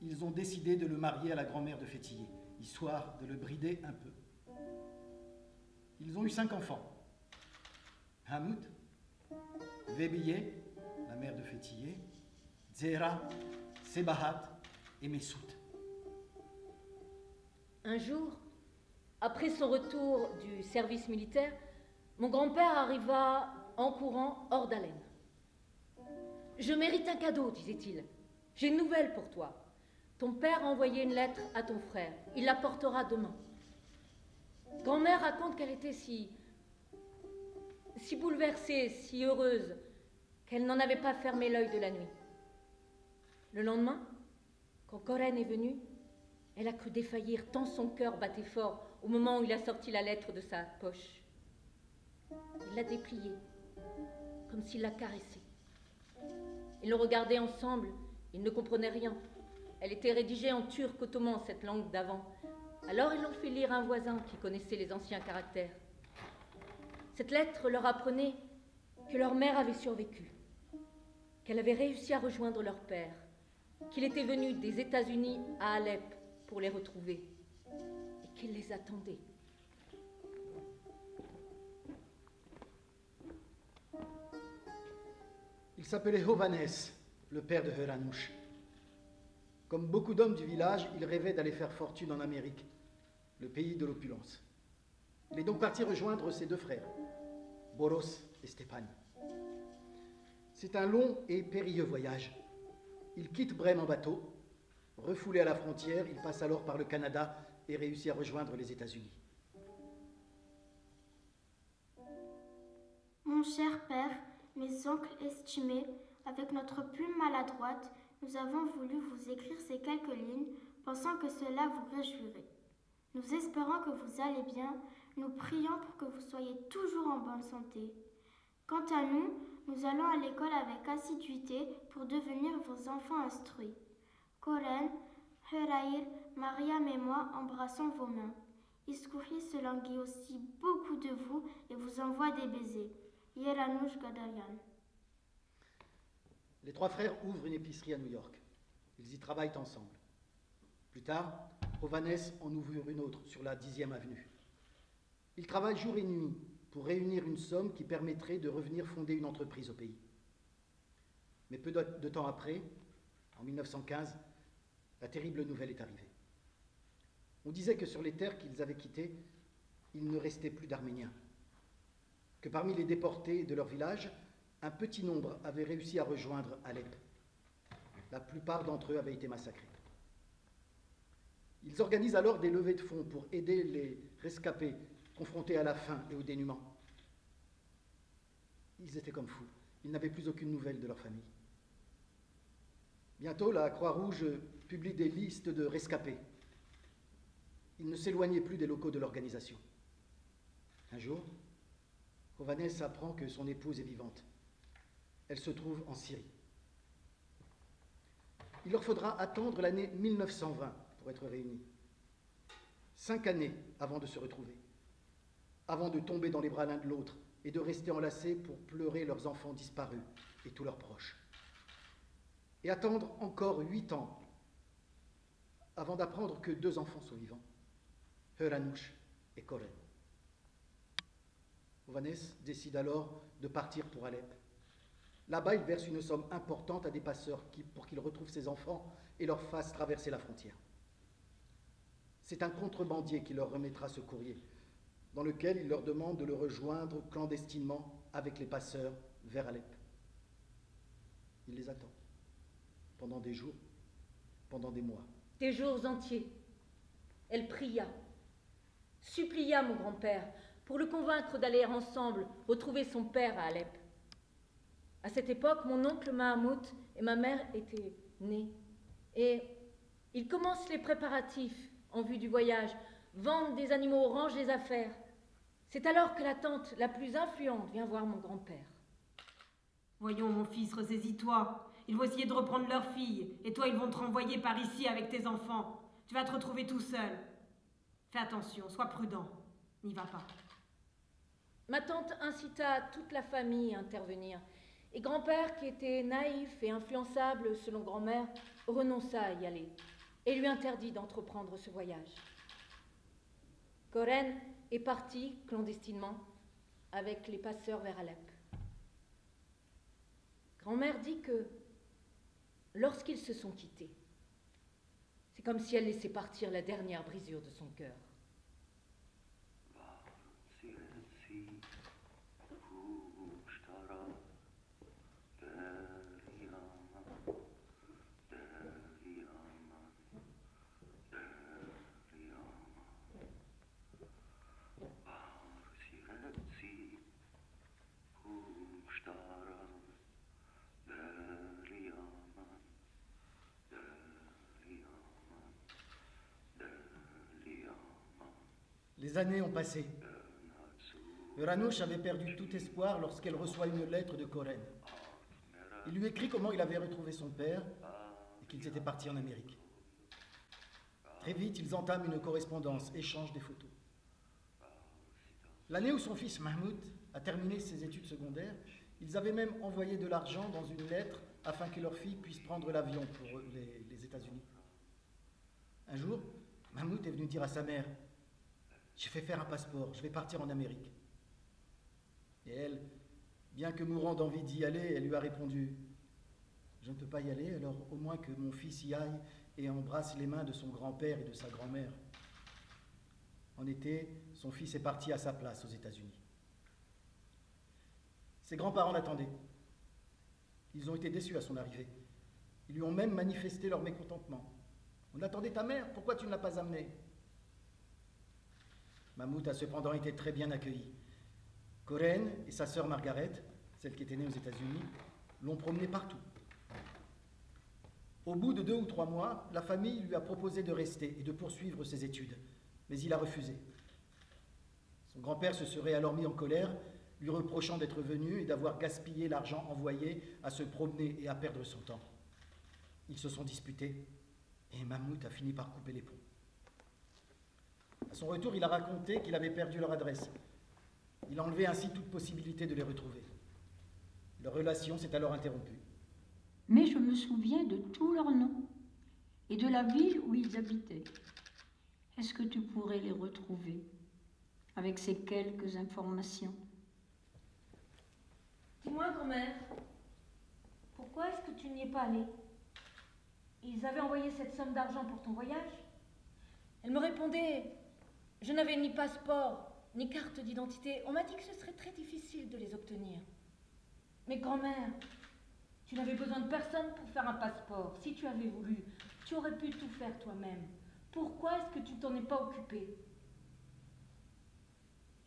ils ont décidé de le marier à la grand-mère de Fétillé, histoire de le brider un peu. Ils ont eu 5 enfants. Hamoud, Vébiye, la mère de Fétillé, Zera, Sebahat et Messoud. Un jour, après son retour du service militaire, Mon grand-père arriva en courant hors d'haleine. « Je mérite un cadeau, disait-il. J'ai une nouvelle pour toi. Ton père a envoyé une lettre à ton frère. Il la portera demain. » Grand-mère raconte qu'elle était si bouleversée, si heureuse, qu'elle n'en avait pas fermé l'œil de la nuit. Le lendemain, quand Koren est venue, elle a cru défaillir tant son cœur battait fort au moment où il a sorti la lettre de sa poche. Il l'a dépliée, comme s'il la caressait. Ils l'ont regardée ensemble, ils ne comprenaient rien. Elle était rédigée en turc ottoman, cette langue d'avant. Alors ils l'ont fait lire à un voisin qui connaissait les anciens caractères. Cette lettre leur apprenait que leur mère avait survécu, qu'elle avait réussi à rejoindre leur père, qu'il était venu des États-Unis à Alep pour les retrouver et qu'il les attendait. Il s'appelait Hovannes, le père de Heranush. Comme beaucoup d'hommes du village, il rêvait d'aller faire fortune en Amérique, le pays de l'opulence. Il est donc parti rejoindre ses deux frères, Boros et Stepan. C'est un long et périlleux voyage. Il quitte Brême en bateau. Refoulé à la frontière, il passe alors par le Canada et réussit à rejoindre les États-Unis. Mon cher père, mes oncles estimés, avec notre plume maladroite, nous avons voulu vous écrire ces quelques lignes, pensant que cela vous réjouirait. Nous espérons que vous allez bien, nous prions pour que vous soyez toujours en bonne santé. Quant à nous, nous allons à l'école avec assiduité pour devenir vos enfants instruits. Koren, Heraïr, Mariam et moi embrassons vos mains. Iskouhi se languit aussi beaucoup de vous et vous envoie des baisers. Yeranush Gadarian. Les trois frères ouvrent une épicerie à New York. Ils y travaillent ensemble. Plus tard, Hovannes en ouvre une autre sur la 10e avenue. Ils travaillent jour et nuit pour réunir une somme qui permettrait de revenir fonder une entreprise au pays. Mais peu de temps après, en 1915, la terrible nouvelle est arrivée. On disait que sur les terres qu'ils avaient quittées, il ne restait plus d'Arméniens. Que parmi les déportés de leur village, un petit nombre avait réussi à rejoindre Alep. La plupart d'entre eux avaient été massacrés. Ils organisent alors des levées de fonds pour aider les rescapés confrontés à la faim et au dénuement. Ils étaient comme fous. Ils n'avaient plus aucune nouvelle de leur famille. Bientôt, la Croix-Rouge publie des listes de rescapés. Ils ne s'éloignaient plus des locaux de l'organisation. Un jour, Hovannes apprend que son épouse est vivante. Elle se trouve en Syrie. Il leur faudra attendre l'année 1920 pour être réunis. 5 années avant de se retrouver, avant de tomber dans les bras l'un de l'autre et de rester enlacés pour pleurer leurs enfants disparus et tous leurs proches. Et attendre encore 8 ans avant d'apprendre que 2 enfants sont vivants, Heranush et Koren. Hovannes décide alors de partir pour Alep. Là-bas, il verse une somme importante à des passeurs pour qu'ils retrouvent ses enfants et leur fassent traverser la frontière. C'est un contrebandier qui leur remettra ce courrier, dans lequel il leur demande de le rejoindre clandestinement avec les passeurs vers Alep. Il les attend, pendant des jours, pendant des mois. Des jours entiers. Elle pria, supplia mon grand-père pour le convaincre d'aller ensemble retrouver son père à Alep. À cette époque, mon oncle Mahamoud et ma mère étaient nés. Et ils commencent les préparatifs en vue du voyage, vendent des animaux, rangent les affaires. C'est alors que la tante la plus influente vient voir mon grand-père. Voyons, mon fils, ressaisis-toi. Ils vont essayer de reprendre leur fille, et toi, ils vont te renvoyer par ici avec tes enfants. Tu vas te retrouver tout seul. Fais attention, sois prudent. N'y va pas. Ma tante incita toute la famille à intervenir. Et grand-père, qui était naïf et influençable selon grand-mère, renonça à y aller et lui interdit d'entreprendre ce voyage. Koren est parti clandestinement avec les passeurs vers Alep. Grand-mère dit que lorsqu'ils se sont quittés, c'est comme si elle laissait partir la dernière brisure de son cœur. Des années ont passé. Euranouche avait perdu tout espoir lorsqu'elle reçoit une lettre de Koren. Il lui écrit comment il avait retrouvé son père et qu'ils étaient partis en Amérique. Très vite, ils entament une correspondance, échangent des photos. L'année où son fils Mahmoud a terminé ses études secondaires, ils avaient même envoyé de l'argent dans une lettre afin que leur fille puisse prendre l'avion pour les États-Unis. Un jour, Mahmoud est venu dire à sa mère « J'ai fait faire un passeport, je vais partir en Amérique. » Et elle, bien que mourant d'envie d'y aller, elle lui a répondu « Je ne peux pas y aller, alors au moins que mon fils y aille et embrasse les mains de son grand-père et de sa grand-mère. » En été, son fils est parti à sa place aux États-Unis. Ses grands-parents l'attendaient. Ils ont été déçus à son arrivée. Ils lui ont même manifesté leur mécontentement. « On attendait ta mère, pourquoi tu ne l'as pas amenée ?» Mahmoud a cependant été très bien accueilli. Koren et sa sœur Margaret, celle qui était née aux États-Unis, l'ont promené partout. Au bout de 2 ou 3 mois, la famille lui a proposé de rester et de poursuivre ses études, mais il a refusé. Son grand-père se serait alors mis en colère, lui reprochant d'être venu et d'avoir gaspillé l'argent envoyé à se promener et à perdre son temps. Ils se sont disputés et Mahmoud a fini par couper les ponts. À son retour, il a raconté qu'il avait perdu leur adresse. Il a enlevé ainsi toute possibilité de les retrouver. Leur relation s'est alors interrompue. Mais je me souviens de tous leurs noms et de la ville où ils habitaient. Est-ce que tu pourrais les retrouver avec ces quelques informations? Dis-moi, grand-mère, pourquoi est-ce que tu n'y es pas allée? Ils avaient envoyé cette somme d'argent pour ton voyage? Elle me répondait, je n'avais ni passeport, ni carte d'identité. On m'a dit que ce serait très difficile de les obtenir. Mais grand-mère, tu n'avais besoin de personne pour faire un passeport. Si tu avais voulu, tu aurais pu tout faire toi-même. Pourquoi est-ce que tu ne t'en es pas occupée?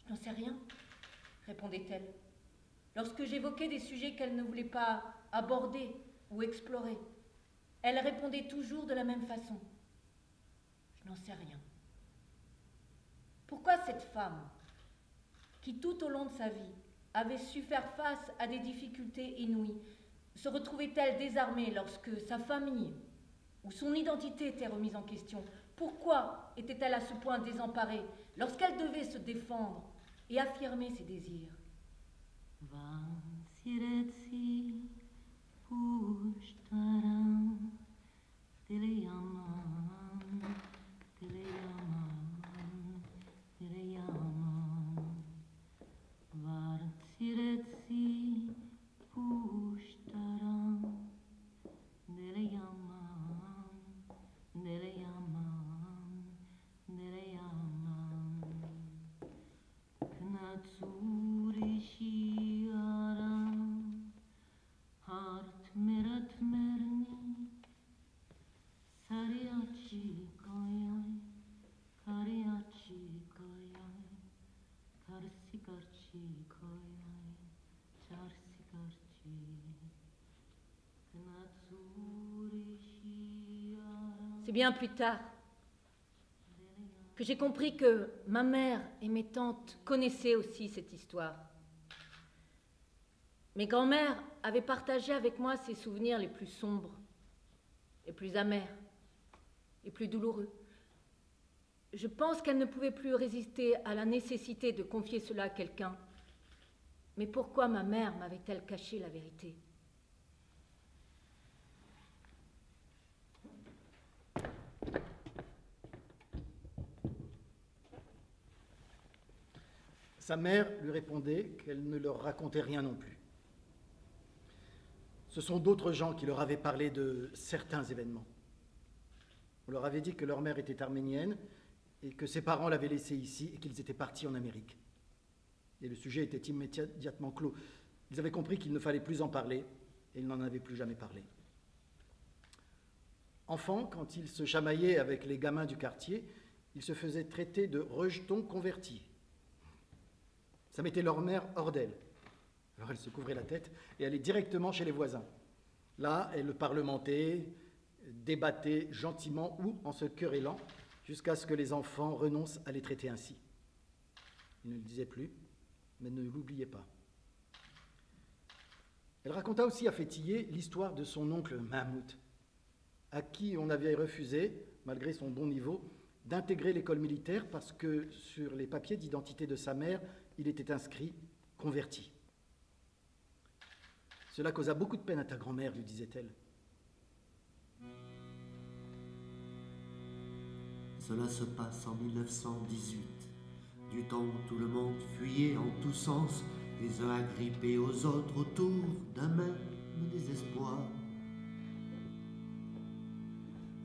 Je n'en sais rien, répondait-elle, lorsque j'évoquais des sujets qu'elle ne voulait pas aborder ou explorer. Elle répondait toujours de la même façon. Je n'en sais rien. Pourquoi cette femme, qui tout au long de sa vie avait su faire face à des difficultés inouïes, se retrouvait-elle désarmée lorsque sa famille ou son identité était remise en question? Pourquoi était-elle à ce point désemparée lorsqu'elle devait se défendre et affirmer ses désirs? C'est bien plus tard que j'ai compris que ma mère et mes tantes connaissaient aussi cette histoire. Mes grands-mères avaient partagé avec moi ces souvenirs les plus sombres, les plus amers, les plus douloureux. Je pense qu'elles ne pouvaient plus résister à la nécessité de confier cela à quelqu'un. Mais pourquoi ma mère m'avait-elle caché la vérité? Sa mère lui répondait qu'elle ne leur racontait rien non plus. Ce sont d'autres gens qui leur avaient parlé de certains événements. On leur avait dit que leur mère était arménienne et que ses parents l'avaient laissée ici et qu'ils étaient partis en Amérique. Et le sujet était immédiatement clos. Ils avaient compris qu'il ne fallait plus en parler et ils n'en avaient plus jamais parlé. Enfant, quand ils se chamaillaient avec les gamins du quartier, ils se faisaient traiter de rejetons convertis. Ça mettait leur mère hors d'elle. Alors elle se couvrait la tête et allait directement chez les voisins. Là, elle parlementait, débattait gentiment ou en se querellant, jusqu'à ce que les enfants renoncent à les traiter ainsi. Il ne le disait plus, mais ne l'oubliait pas. Elle raconta aussi à Fétillé l'histoire de son oncle Mahmoud, à qui on avait refusé, malgré son bon niveau, d'intégrer l'école militaire parce que sur les papiers d'identité de sa mère, il était inscrit « converti ». Cela causa beaucoup de peine à ta grand-mère, lui disait-elle. Cela se passe en 1918, du temps où tout le monde fuyait en tous sens, les uns agrippés aux autres autour d'un même désespoir.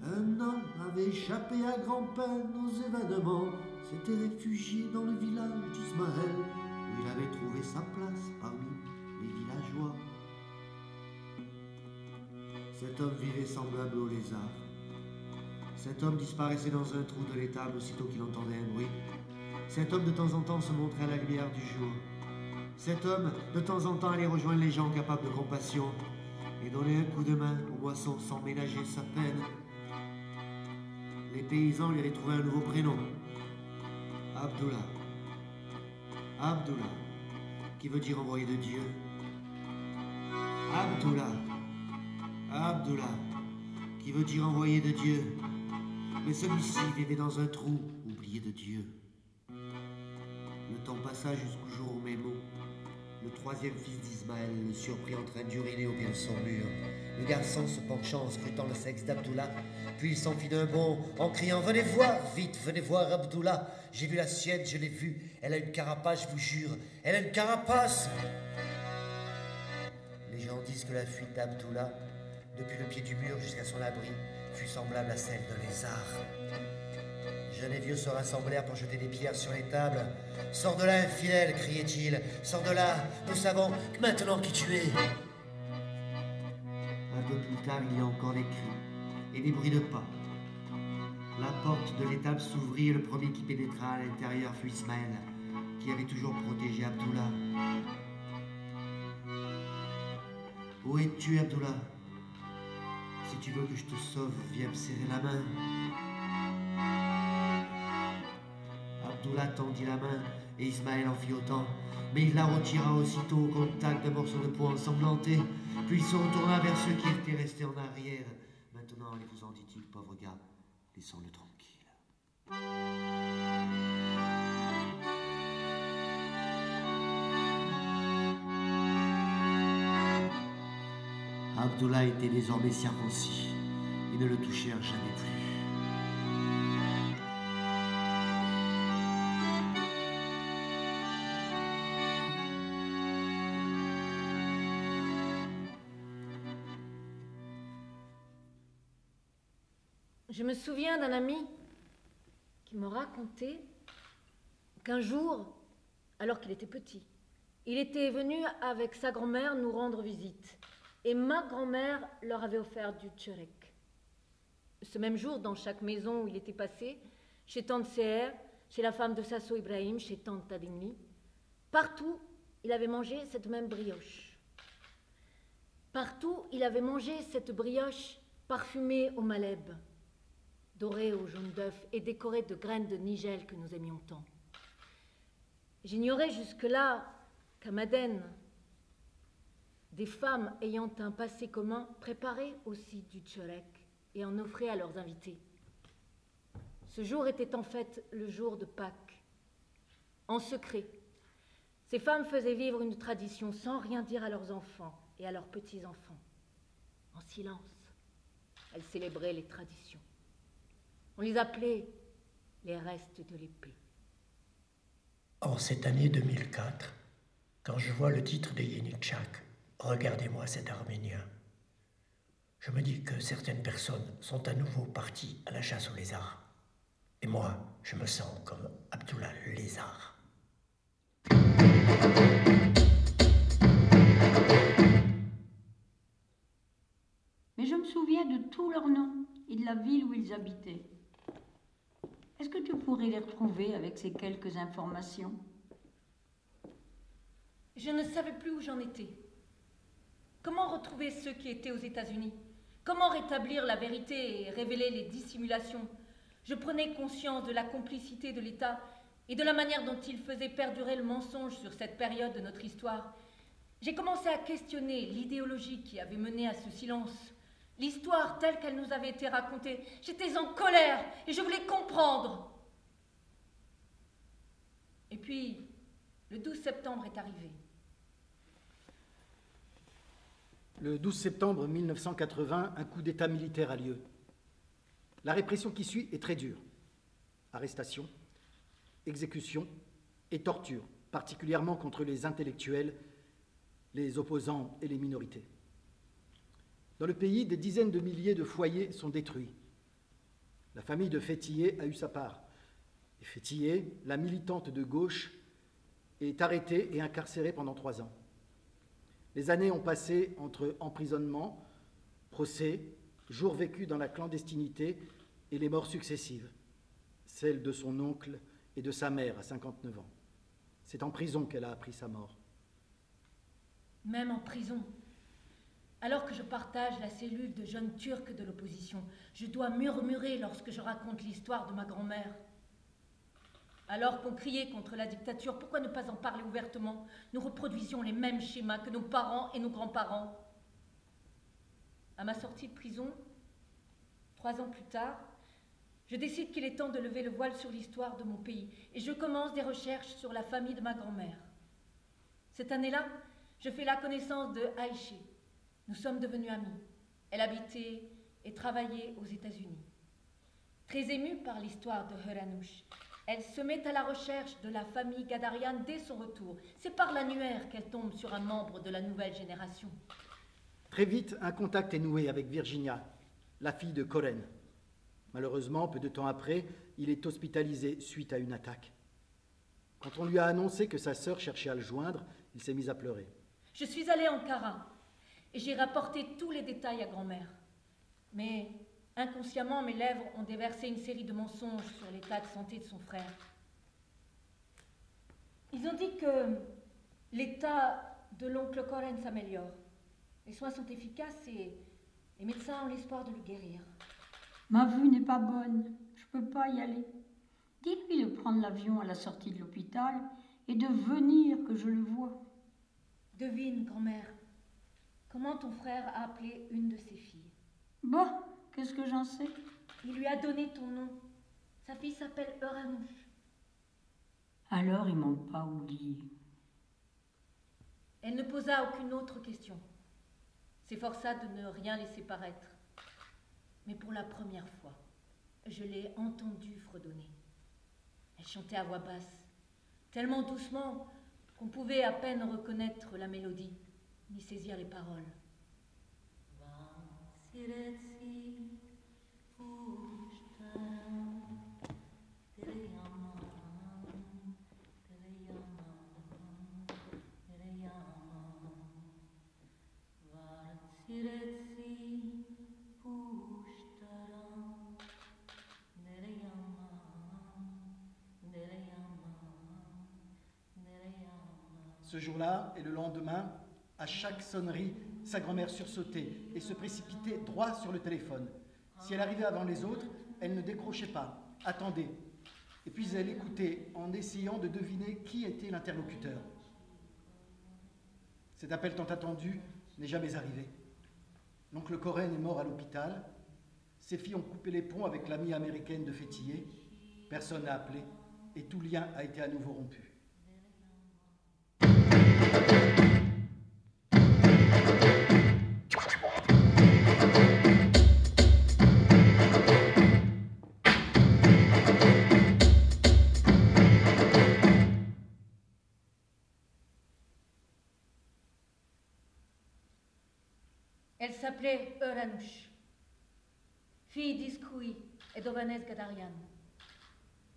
Un homme avait échappé à grand-peine aux événements, s'était réfugié dans le village d'Ismaël, où il avait trouvé sa place parmi les villageois. Cet homme vivait semblable au lézard. Cet homme disparaissait dans un trou de l'étable aussitôt qu'il entendait un bruit. Cet homme de temps en temps se montrait à la lumière du jour. Cet homme de temps en temps allait rejoindre les gens capables de compassion et donnait un coup de main aux moissons sans ménager sa peine. Les paysans lui avaient trouvé un nouveau prénom, Abdullah. Abdullah, qui veut dire envoyé de Dieu. Abdullah. Abdullah, qui veut dire envoyé de Dieu. Mais celui-ci vivait dans un trou, oublié de Dieu. Le temps passa jusqu'au jour où Mémo, le troisième fils d'Ismaël, le surprit en train d'uriner au pied de son mur. Le garçon se penchant en scrutant le sexe d'Abdullah, puis il s'enfuit d'un bond en criant « Venez voir, vite, venez voir Abdullah. J'ai vu la sienne, je l'ai vue. Elle a une carapace, je vous jure. Elle a une carapace !» Les gens disent que la fuite d'Abdullah, depuis le pied du mur jusqu'à son abri, fut semblable à celle de lézard. Jeunes et vieux se rassemblèrent pour jeter des pierres sur les tables. « Sors de là, infidèle !» criait-il. « Sors de là, nous savons maintenant qui tu es !» Un peu plus tard, il y a encore des cris et des bruits de pas. La porte de l'étable s'ouvrit et le premier qui pénétra à l'intérieur fut Ismaël, qui avait toujours protégé Abdullah. « Où es-tu, Abdullah ? Si tu veux que je te sauve, viens me serrer la main. » Abdullah tendit la main et Ismaël en fit autant, mais il la retira aussitôt au contact d'un morceau de peau ensanglanté, puis il se retourna vers ceux qui étaient restés en arrière. « Maintenant, allez-vous-en, dit-il, pauvre gars, laissons-le tranquille. » Abdullah était désormais circoncis. Ils ne le touchèrent jamais plus. Je me souviens d'un ami qui me racontait qu'un jour, alors qu'il était petit, il était venu avec sa grand-mère nous rendre visite. Et ma grand-mère leur avait offert du tchérek. Ce même jour, dans chaque maison où il était passé, chez Tante Seher, chez la femme de Sasso Ibrahim, chez Tante Tadimni, partout, il avait mangé cette même brioche. Partout, il avait mangé cette brioche parfumée au maleb, dorée au jaune d'œuf et décorée de graines de nigel que nous aimions tant. J'ignorais jusque-là qu'à Madène, des femmes ayant un passé commun préparaient aussi du tchérek et en offraient à leurs invités. Ce jour était en fait le jour de Pâques. En secret, ces femmes faisaient vivre une tradition sans rien dire à leurs enfants et à leurs petits-enfants. En silence, elles célébraient les traditions. On les appelait les restes de l'épée. En cette année 2004, quand je vois le titre de Yenichak, regardez-moi cet Arménien, je me dis que certaines personnes sont à nouveau parties à la chasse aux lézards. Et moi, je me sens comme Abdullah le lézard. Mais je me souviens de tous leurs noms et de la ville où ils habitaient. Est-ce que tu pourrais les retrouver avec ces quelques informations? Je ne savais plus où j'en étais. Comment retrouver ceux qui étaient aux États-Unis? Comment rétablir la vérité et révéler les dissimulations? Je prenais conscience de la complicité de l'État et de la manière dont il faisait perdurer le mensonge sur cette période de notre histoire, j'ai commencé à questionner l'idéologie qui avait mené à ce silence, l'histoire telle qu'elle nous avait été racontée. J'étais en colère et je voulais comprendre. Et puis, le 12 septembre est arrivé. Le 12 septembre 1980, un coup d'État militaire a lieu. La répression qui suit est très dure. Arrestations, exécutions et tortures, particulièrement contre les intellectuels, les opposants et les minorités. Dans le pays, des dizaines de milliers de foyers sont détruits. La famille de Fétillier a eu sa part. Et Fétillier, la militante de gauche, est arrêtée et incarcérée pendant 3 ans. Les années ont passé entre emprisonnement, procès, jours vécus dans la clandestinité et les morts successives, celles de son oncle et de sa mère à 59 ans. C'est en prison qu'elle a appris sa mort. Même en prison. Alors que je partage la cellule de jeunes Turcs de l'opposition, je dois murmurer lorsque je raconte l'histoire de ma grand-mère. Alors qu'on criait contre la dictature, pourquoi ne pas en parler ouvertement? Nous reproduisions les mêmes schémas que nos parents et nos grands-parents. À ma sortie de prison, 3 ans plus tard, je décide qu'il est temps de lever le voile sur l'histoire de mon pays et je commence des recherches sur la famille de ma grand-mère. Cette année-là, je fais la connaissance de Aïché. Nous sommes devenus amis. Elle habitait et travaillait aux États-Unis. Très émue par l'histoire de Horanouch, elle se met à la recherche de la famille Gadarian dès son retour. C'est par l'annuaire qu'elle tombe sur un membre de la nouvelle génération. Très vite, un contact est noué avec Virginia, la fille de Koren. Malheureusement, peu de temps après, il est hospitalisé suite à une attaque. Quand on lui a annoncé que sa sœur cherchait à le joindre, il s'est mis à pleurer. Je suis allée en Ankara et j'ai rapporté tous les détails à grand-mère. Mais inconsciemment, mes lèvres ont déversé une série de mensonges sur l'état de santé de son frère. Ils ont dit que l'état de l'oncle Koren s'améliore. Les soins sont efficaces et les médecins ont l'espoir de le guérir. Ma vue n'est pas bonne, je peux pas y aller. Dis-lui de prendre l'avion à la sortie de l'hôpital et de venir que je le voie. Devine, grand-mère, comment ton frère a appelé une de ses filles? Bon, qu'est-ce que j'en sais? Il lui a donné ton nom. Sa fille s'appelle Horanouch. Alors ils m'ont pas oublié. Elle ne posa aucune autre question. S'efforça de ne rien laisser paraître. Mais pour la première fois, je l'ai entendue fredonner. Elle chantait à voix basse, tellement doucement qu'on pouvait à peine reconnaître la mélodie, ni saisir les paroles. Ce jour-là et le lendemain, à chaque sonnerie, sa grand-mère sursautait et se précipitait droit sur le téléphone. Si elle arrivait avant les autres, elle ne décrochait pas, attendait. Et puis elle écoutait en essayant de deviner qui était l'interlocuteur. Cet appel tant attendu n'est jamais arrivé. L'oncle Koren est mort à l'hôpital. Ses filles ont coupé les ponts avec l'amie américaine de Fétillier. Personne n'a appelé et tout lien a été à nouveau rompu. Elle s'appelait Horanouch, fille d'Iskoui et d'Ovanes Gadarian.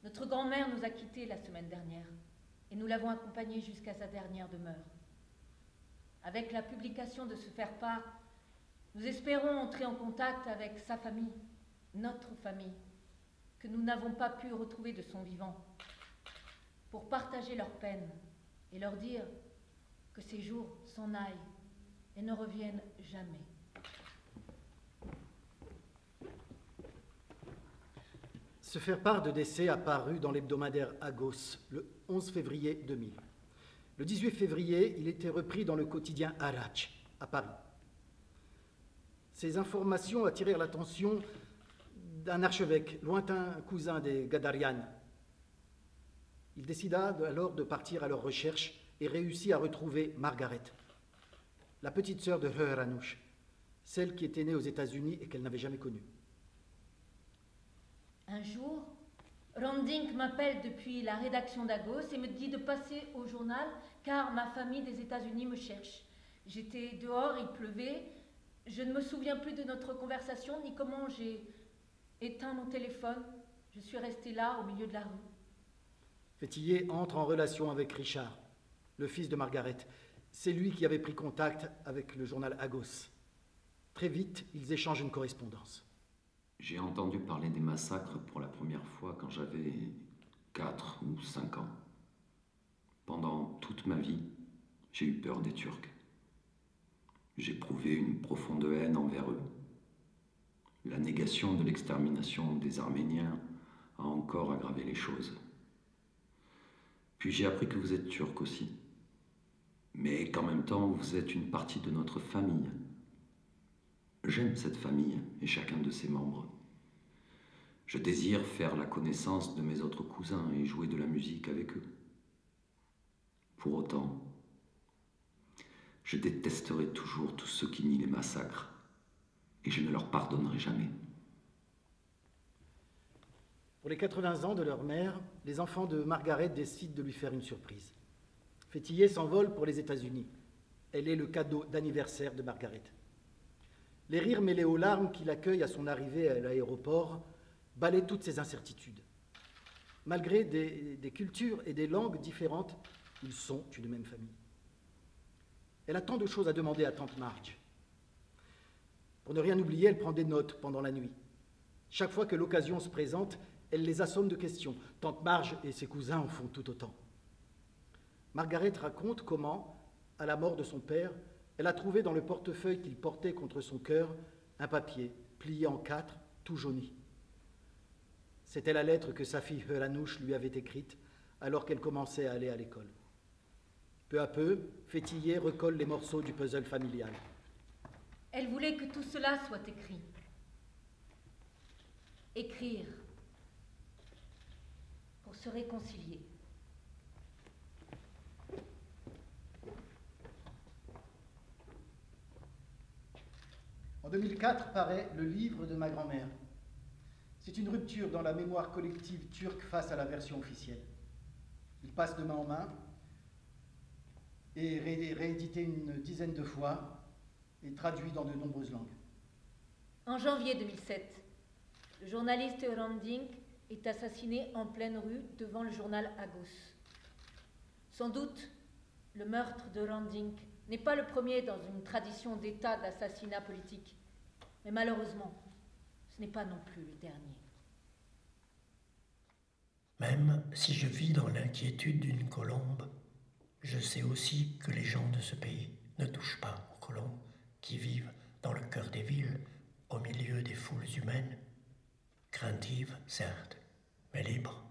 Notre grand-mère nous a quittés la semaine dernière et nous l'avons accompagnée jusqu'à sa dernière demeure. Avec la publication de ce faire-part, nous espérons entrer en contact avec sa famille, notre famille, que nous n'avons pas pu retrouver de son vivant, pour partager leur peine et leur dire que ces jours s'en aillent et ne reviennent jamais. Ce faire-part de décès a paru dans l'hebdomadaire Agos le 11 février 2000. Le 18 février, il était repris dans le quotidien Harach, à Paris. Ces informations attirèrent l'attention d'un archevêque, lointain cousin des Gadarian. Il décida alors de partir à leur recherche et réussit à retrouver Margaret, la petite sœur de Heranush, celle qui était née aux États-Unis et qu'elle n'avait jamais connue. Un jour, Randink m'appelle depuis la rédaction d'Agos et me dit de passer au journal car ma famille des États-Unis me cherche. J'étais dehors, il pleuvait. Je ne me souviens plus de notre conversation ni comment j'ai éteint mon téléphone. Je suis restée là au milieu de la rue. Fétillé entre en relation avec Richard, le fils de Margaret. C'est lui qui avait pris contact avec le journal Agos. Très vite, ils échangent une correspondance. J'ai entendu parler des massacres pour la première fois quand j'avais 4 ou 5 ans. Pendant toute ma vie, j'ai eu peur des Turcs. J'éprouvais une profonde haine envers eux. La négation de l'extermination des Arméniens a encore aggravé les choses. Puis j'ai appris que vous êtes turc aussi, mais qu'en même temps vous êtes une partie de notre famille. J'aime cette famille et chacun de ses membres. Je désire faire la connaissance de mes autres cousins et jouer de la musique avec eux. Pour autant, je détesterai toujours tous ceux qui nient les massacres et je ne leur pardonnerai jamais. Pour les 80 ans de leur mère, les enfants de Margaret décident de lui faire une surprise. Fétillé s'envole pour les États-Unis. Elle est le cadeau d'anniversaire de Margaret. Les rires mêlés aux larmes qui l'accueillent à son arrivée à l'aéroport balaient toutes ses incertitudes. Malgré des cultures et des langues différentes, ils sont une même famille. Elle a tant de choses à demander à tante Marge. Pour ne rien oublier, elle prend des notes pendant la nuit. Chaque fois que l'occasion se présente, elle les assomme de questions. Tante Marge et ses cousins en font tout autant. Margaret raconte comment, à la mort de son père, elle a trouvé dans le portefeuille qu'il portait contre son cœur un papier plié en 4, tout jauni. C'était la lettre que sa fille Heranush lui avait écrite alors qu'elle commençait à aller à l'école. Peu à peu, Fétillé recolle les morceaux du puzzle familial. Elle voulait que tout cela soit écrit. Écrire pour se réconcilier. En 2004 paraît Le livre de ma grand-mère. C'est une rupture dans la mémoire collective turque face à la version officielle. Il passe de main en main et réédité une dizaine de fois et traduit dans de nombreuses langues. En janvier 2007, le journaliste Randink est assassiné en pleine rue devant le journal Agos. Sans doute, le meurtre de Randink n'est pas le premier dans une tradition d'État d'assassinat politique, mais malheureusement, ce n'est pas non plus le dernier. Même si je vis dans l'inquiétude d'une colombe, je sais aussi que les gens de ce pays ne touchent pas aux colombes qui vivent dans le cœur des villes, au milieu des foules humaines, craintives certes, mais libres.